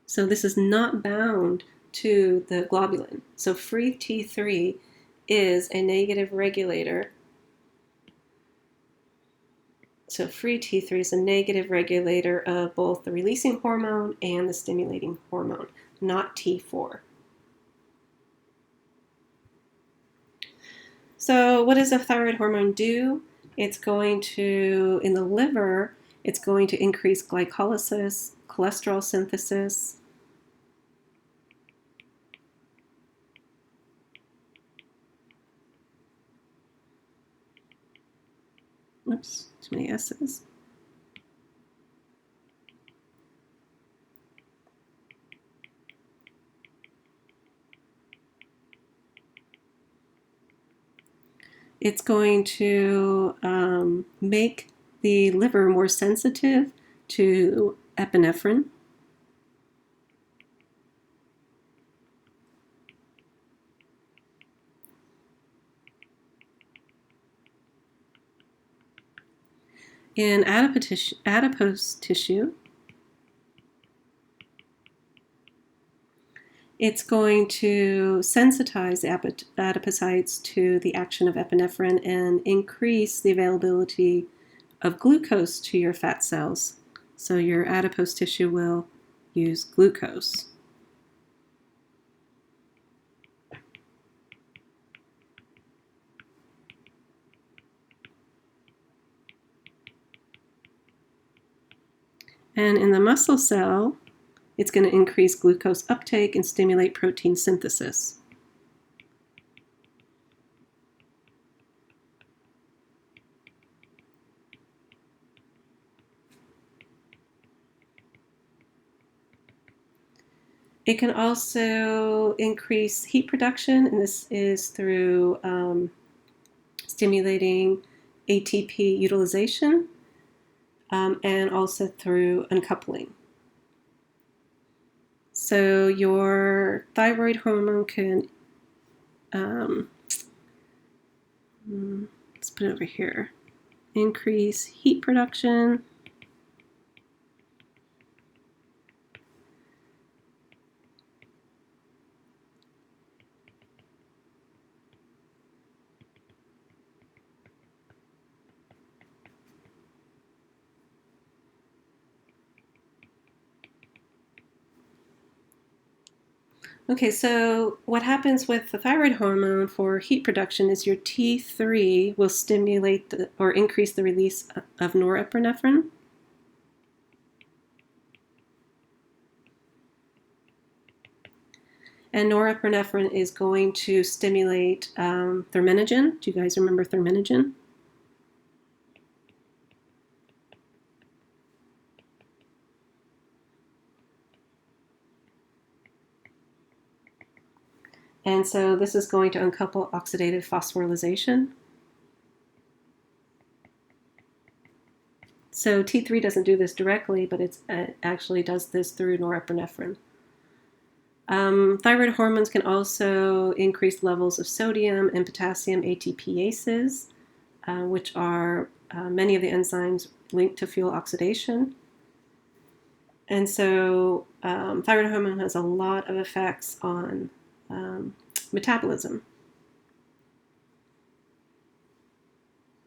So this is not bound to the globulin. So free T3 is a negative regulator. So free T3 is a negative regulator of both the releasing hormone and the stimulating hormone, not T4. So what does a thyroid hormone do? It's going to, in the liver, it's going to increase glycolysis, cholesterol synthesis. Oops, too many S's. It's going to make the liver more sensitive to epinephrine. In adipose tissue, it's going to sensitize the adipocytes to the action of epinephrine and increase the availability of glucose to your fat cells. So your adipose tissue will use glucose. And in the muscle cell, it's going to increase glucose uptake and stimulate protein synthesis. It can also increase heat production, and this is through stimulating ATP utilization and also through uncoupling. So your thyroid hormone can, let's put it over here, increase heat production. Okay, so what happens with the thyroid hormone for heat production is your T3 will stimulate or increase the release of norepinephrine. And norepinephrine is going to stimulate therminogen. Do you guys remember therminogen? And so this is going to uncouple oxidative phosphorylation. So T3 doesn't do this directly, but it actually does this through norepinephrine. Thyroid hormones can also increase levels of sodium and potassium ATPases, which are many of the enzymes linked to fuel oxidation. And so thyroid hormone has a lot of effects on metabolism.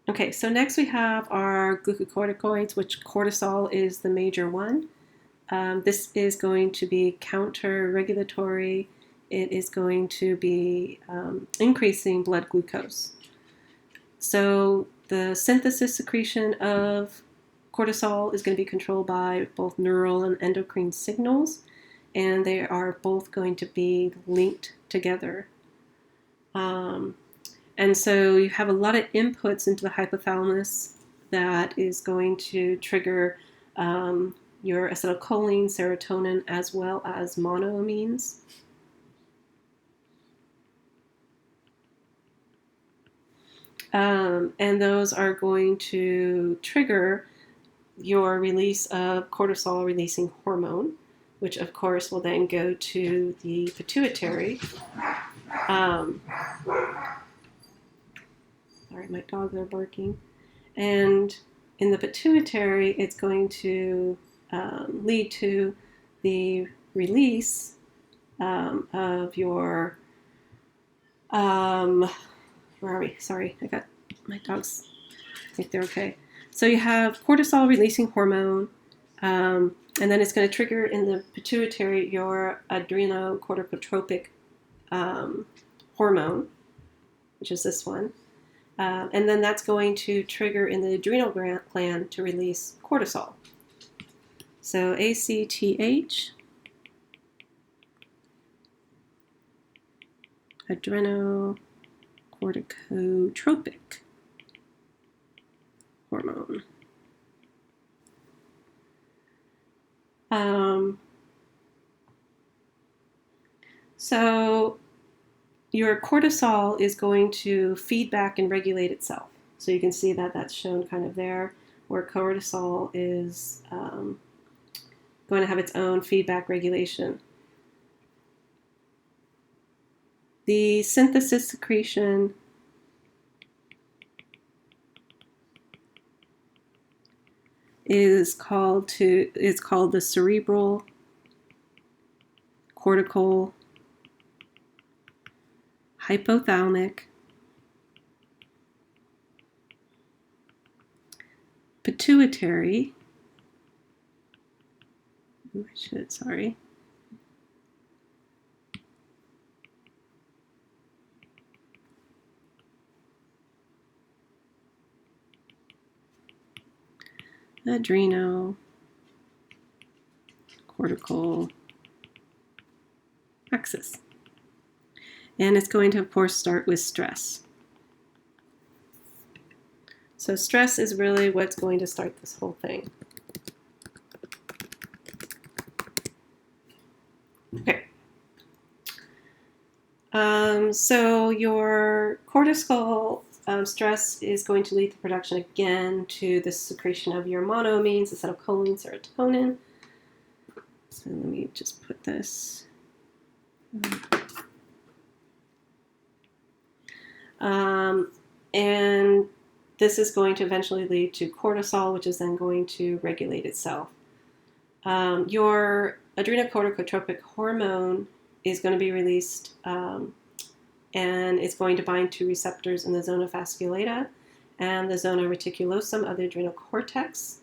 Okay, so next we have our glucocorticoids, which cortisol is the major one. This is going to be counter-regulatory. It is going to be increasing blood glucose. So the synthesis secretion of cortisol is going to be controlled by both neural and endocrine signals, and they are both going to be linked together. And so you have a lot of inputs into the hypothalamus that is going to trigger your acetylcholine, serotonin, as well as monoamines. And those are going to trigger your release of cortisol-releasing hormone, which of course will then go to the pituitary. Sorry, my dogs are barking. And in the pituitary, it's going to lead to the release of your, where are we? Sorry, I got my dogs. I think they're okay. So you have cortisol releasing hormone, and then it's going to trigger in the pituitary your adrenocorticotropic hormone, which is this one. And then that's going to trigger in the adrenal gland to release cortisol. So ACTH, adrenocorticotropic hormone. So your cortisol is going to feed back and regulate itself. So you can see that that's shown kind of there, where cortisol is going to have its own feedback regulation. The synthesis secretion is called the cerebral cortical hypothalamic pituitary, adrenocortical axis. And it's going to, of course, start with stress. So stress is really what's going to start this whole thing. Okay. So your cortisol stress is going to lead the production again to the secretion of your monoamines, acetylcholine, serotonin. So let me just put this. And this is going to eventually lead to cortisol, which is then going to regulate itself. Your adrenocorticotropic hormone is going to be released, and it's going to bind to receptors in the zona fasciculata and the zona reticulosum of the adrenal cortex.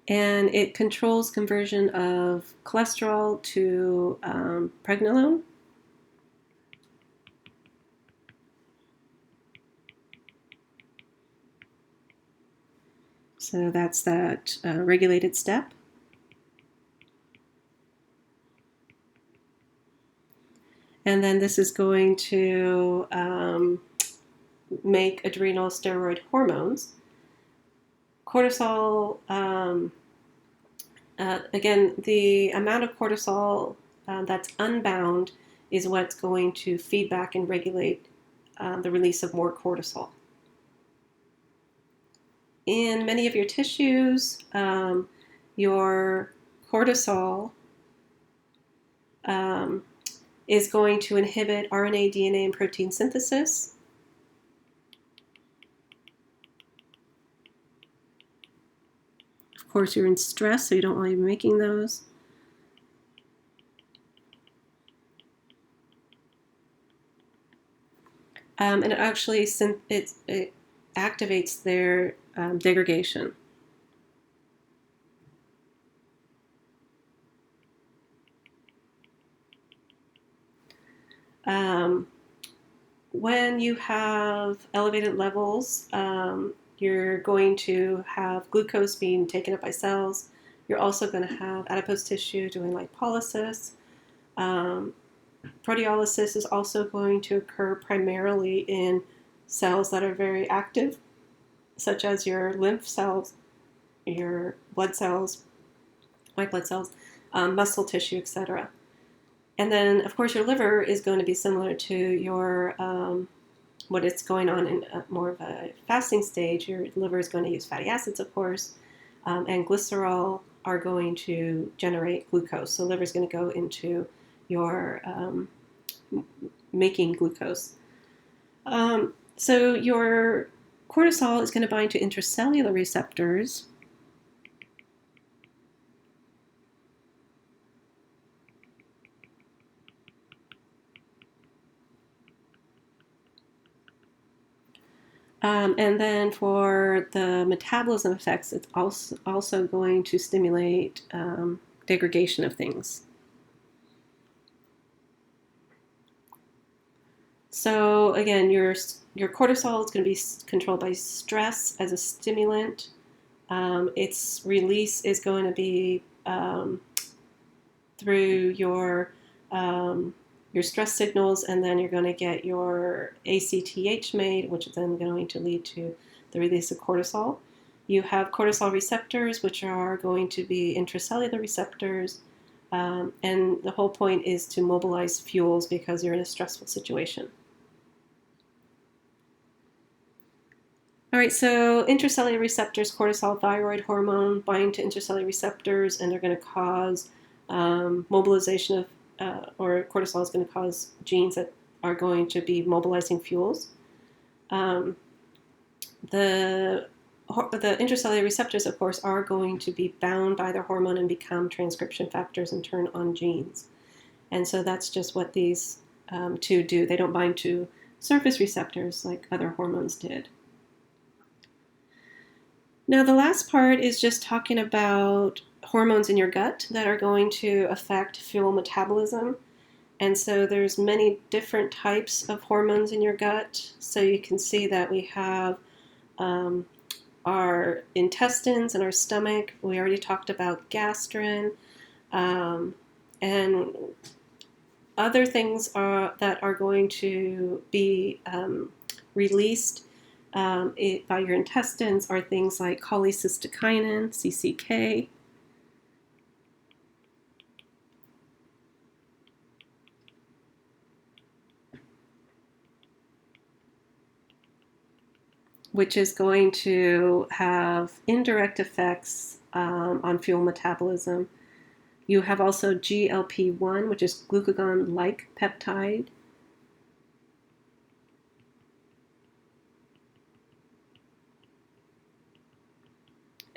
And it controls conversion of cholesterol to pregnenolone. So that's that regulated step. And then this is going to make adrenal steroid hormones. Cortisol, again, the amount of cortisol that's unbound is what's going to feed back and regulate the release of more cortisol. In many of your tissues, your cortisol is going to inhibit RNA, DNA, and protein synthesis. Of course, you're in stress, so you don't want to be making those. And it actually it activates their degradation. When you have elevated levels, you're going to have glucose being taken up by cells. You're also going to have adipose tissue doing lipolysis. Proteolysis is also going to occur primarily in cells that are very active, such as your lymph cells, your blood cells, white blood cells, muscle tissue, etc. And then, of course, your liver is going to be similar to your what it's going on in more of a fasting stage. Your liver is going to use fatty acids, of course, and glycerol are going to generate glucose. So liver is going to go into your making glucose. So your cortisol is going to bind to intracellular receptors. And then for the metabolism effects, it's also going to stimulate degradation of things. So again, your cortisol is going to be controlled by stress as a stimulant. Its release is going to be through your stress signals, and then you're going to get your ACTH made, which is then going to lead to the release of cortisol. You have cortisol receptors, which are going to be intracellular receptors, and the whole point is to mobilize fuels because you're in a stressful situation. All right, so intracellular receptors, cortisol, thyroid hormone bind to intracellular receptors, and they're going to cause mobilization of, or cortisol is going to cause genes that are going to be mobilizing fuels. The intracellular receptors, of course, are going to be bound by the hormone and become transcription factors and turn on genes. And so that's just what these two do. They don't bind to surface receptors like other hormones did. Now, the last part is just talking about hormones in your gut that are going to affect fuel metabolism. And so there's many different types of hormones in your gut. So you can see that we have our intestines and our stomach. We already talked about gastrin, and other things that are going to be released by your intestines are things like cholecystokinin, CCK. Which is going to have indirect effects on fuel metabolism. You have also GLP-1, which is glucagon-like peptide.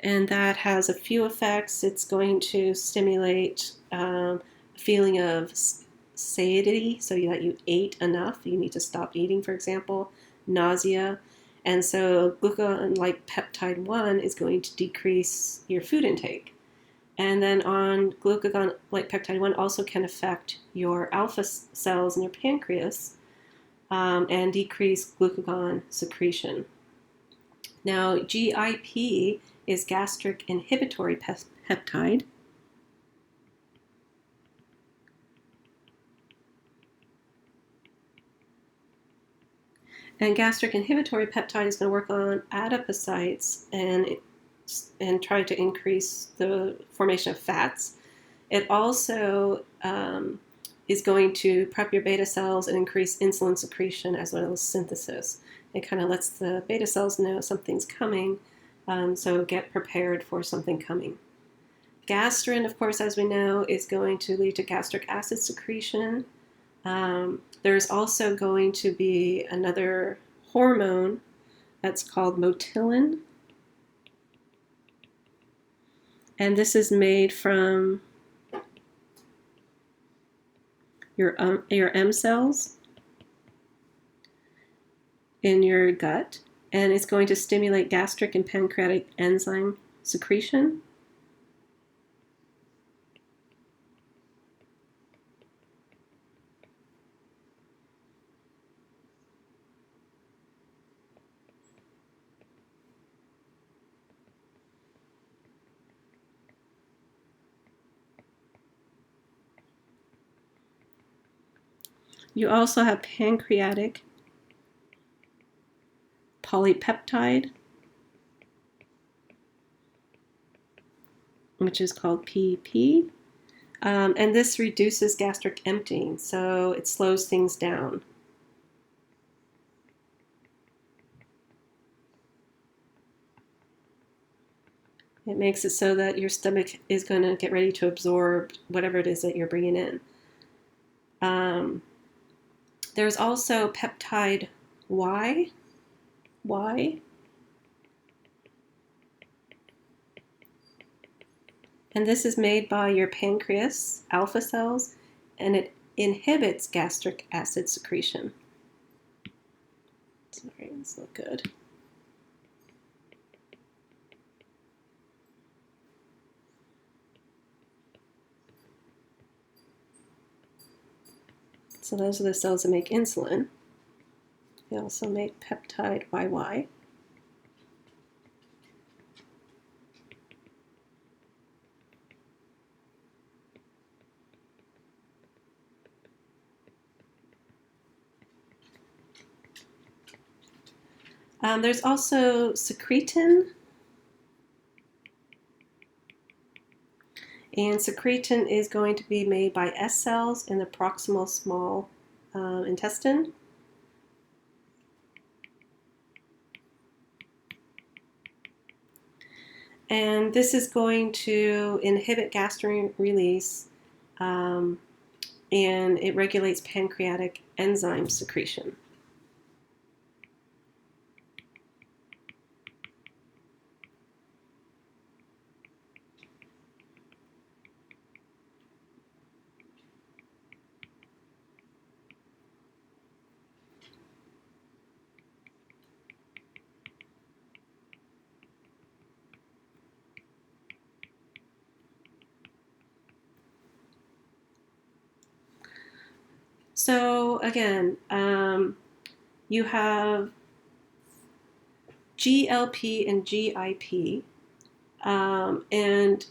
And that has a few effects. It's going to stimulate a feeling of satiety, so that you ate enough. You need to stop eating, for example. Nausea. And so glucagon-like peptide 1 is going to decrease your food intake. And then on glucagon-like peptide 1 also can affect your alpha cells in your pancreas and decrease glucagon secretion. Now, GIP is gastric inhibitory peptide. And gastric inhibitory peptide is going to work on adipocytes and try to increase the formation of fats. It also is going to prep your beta cells and increase insulin secretion as well as synthesis. It kind of lets the beta cells know something's coming, so get prepared for something coming. Gastrin, of course, as we know, is going to lead to gastric acid secretion. There's also going to be another hormone that's called motilin. And this is made from your M cells in your gut. And it's going to stimulate gastric and pancreatic enzyme secretion. You also have pancreatic polypeptide, which is called PP. And this reduces gastric emptying, so it slows things down. It makes it so that your stomach is going to get ready to absorb whatever it is that you're bringing in. There's also peptide Y. And this is made by your pancreas alpha cells, and it inhibits gastric acid secretion. Sorry, that's not good. So those are the cells that make insulin. They also make peptide YY. There's also secretin. And secretin is going to be made by S cells in the proximal small intestine. And this is going to inhibit gastrin release um, and it regulates pancreatic enzyme secretion. So again, you have GLP and GIP, and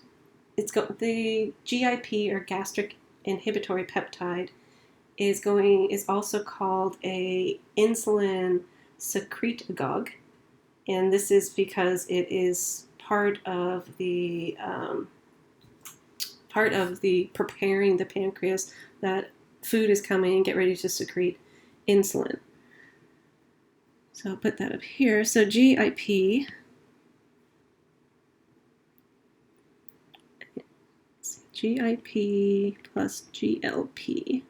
the GIP, or gastric inhibitory peptide, is also called a insulin secretagogue, and this is because it is part of the preparing the pancreas that food is coming and get ready to secrete insulin. So I'll put that up here. So GIP, GIP plus GLP.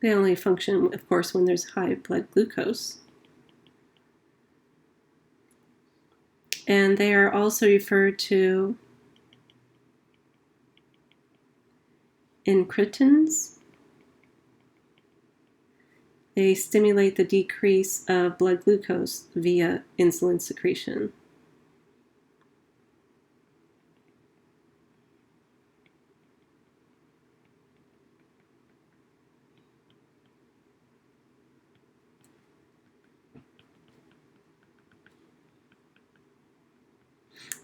They only function, of course, when there's high blood glucose. And they are also referred to incretins. They stimulate the decrease of blood glucose via insulin secretion.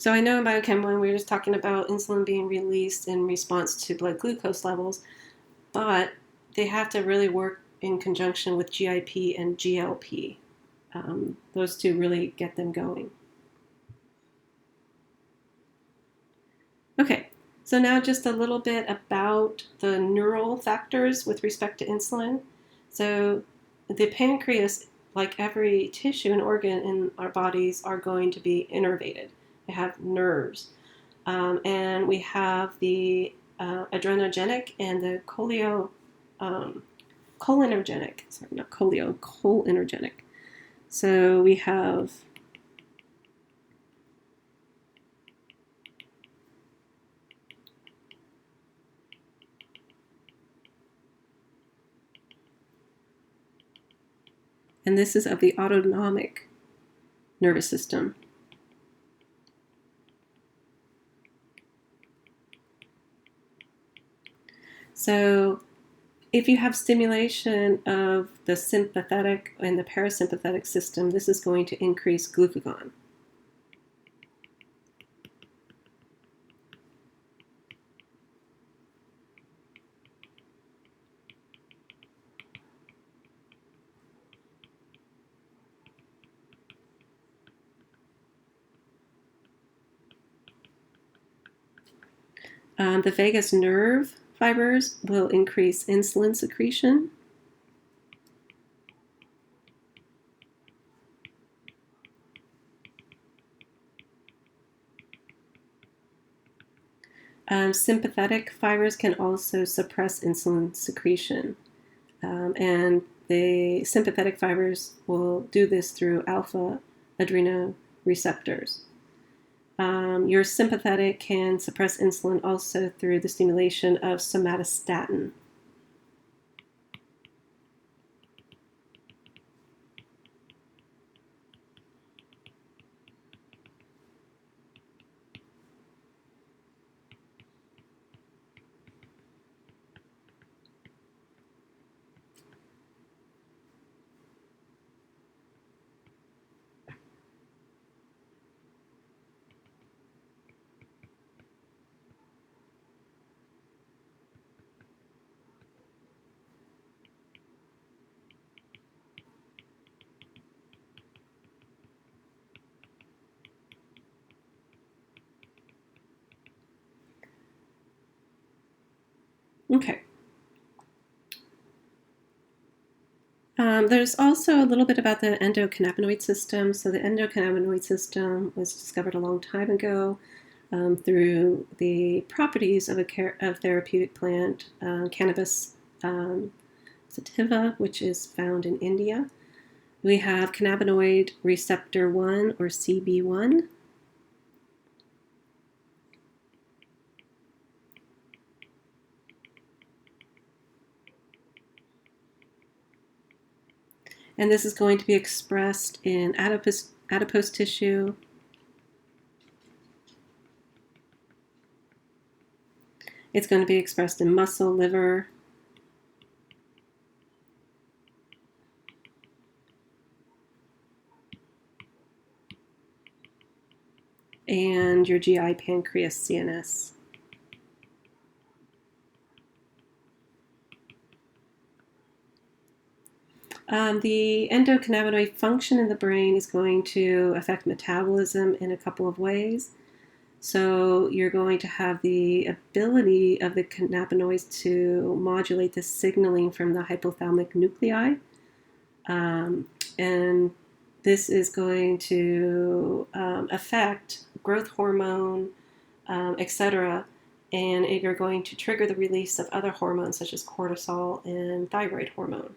So I know in biochem when we were just talking about insulin being released in response to blood glucose levels, but they have to really work in conjunction with GIP and GLP. Those two really get them going. Okay, so now just a little bit about the neural factors with respect to insulin. So the pancreas, like every tissue and organ in our bodies, are going to be innervated. They have nerves. And we have the adrenogenic and the cholinergic. Sorry, not cholinergic. So we have and this is of the autonomic nervous system. So if you have stimulation of the sympathetic and the parasympathetic system, this is going to increase glucagon. The vagus nerve fibers will increase insulin secretion. Sympathetic fibers can also suppress insulin secretion. And the sympathetic fibers will do this through alpha adrenoreceptors. Your sympathetic can suppress insulin also through the stimulation of somatostatin. Okay. There's also a little bit about the endocannabinoid system. So the endocannabinoid system was discovered a long time ago through the properties of a therapeutic plant, cannabis sativa, which is found in India. We have cannabinoid receptor 1 or CB1. And this is going to be expressed in adipose tissue. It's going to be expressed in muscle, liver, and your GI, pancreas, CNS. The endocannabinoid function in the brain is going to affect metabolism in a couple of ways. So you're going to have the ability of the cannabinoids to modulate the signaling from the hypothalamic nuclei. And this is going to affect growth hormone, etc. And you're going to trigger the release of other hormones such as cortisol and thyroid hormone.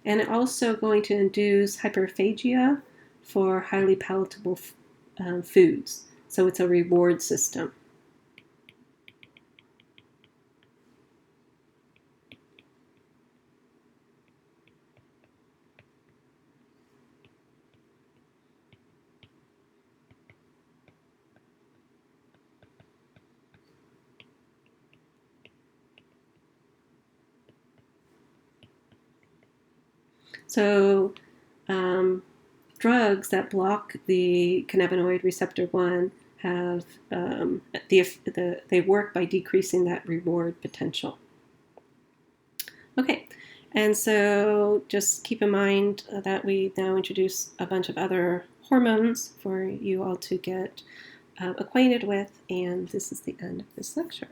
And also going to induce hyperphagia for highly palatable foods. So it's a reward system. So drugs that block the cannabinoid receptor 1 have they work by decreasing that reward potential. Okay, and so just keep in mind that we now introduce a bunch of other hormones for you all to get acquainted with, and this is the end of this lecture.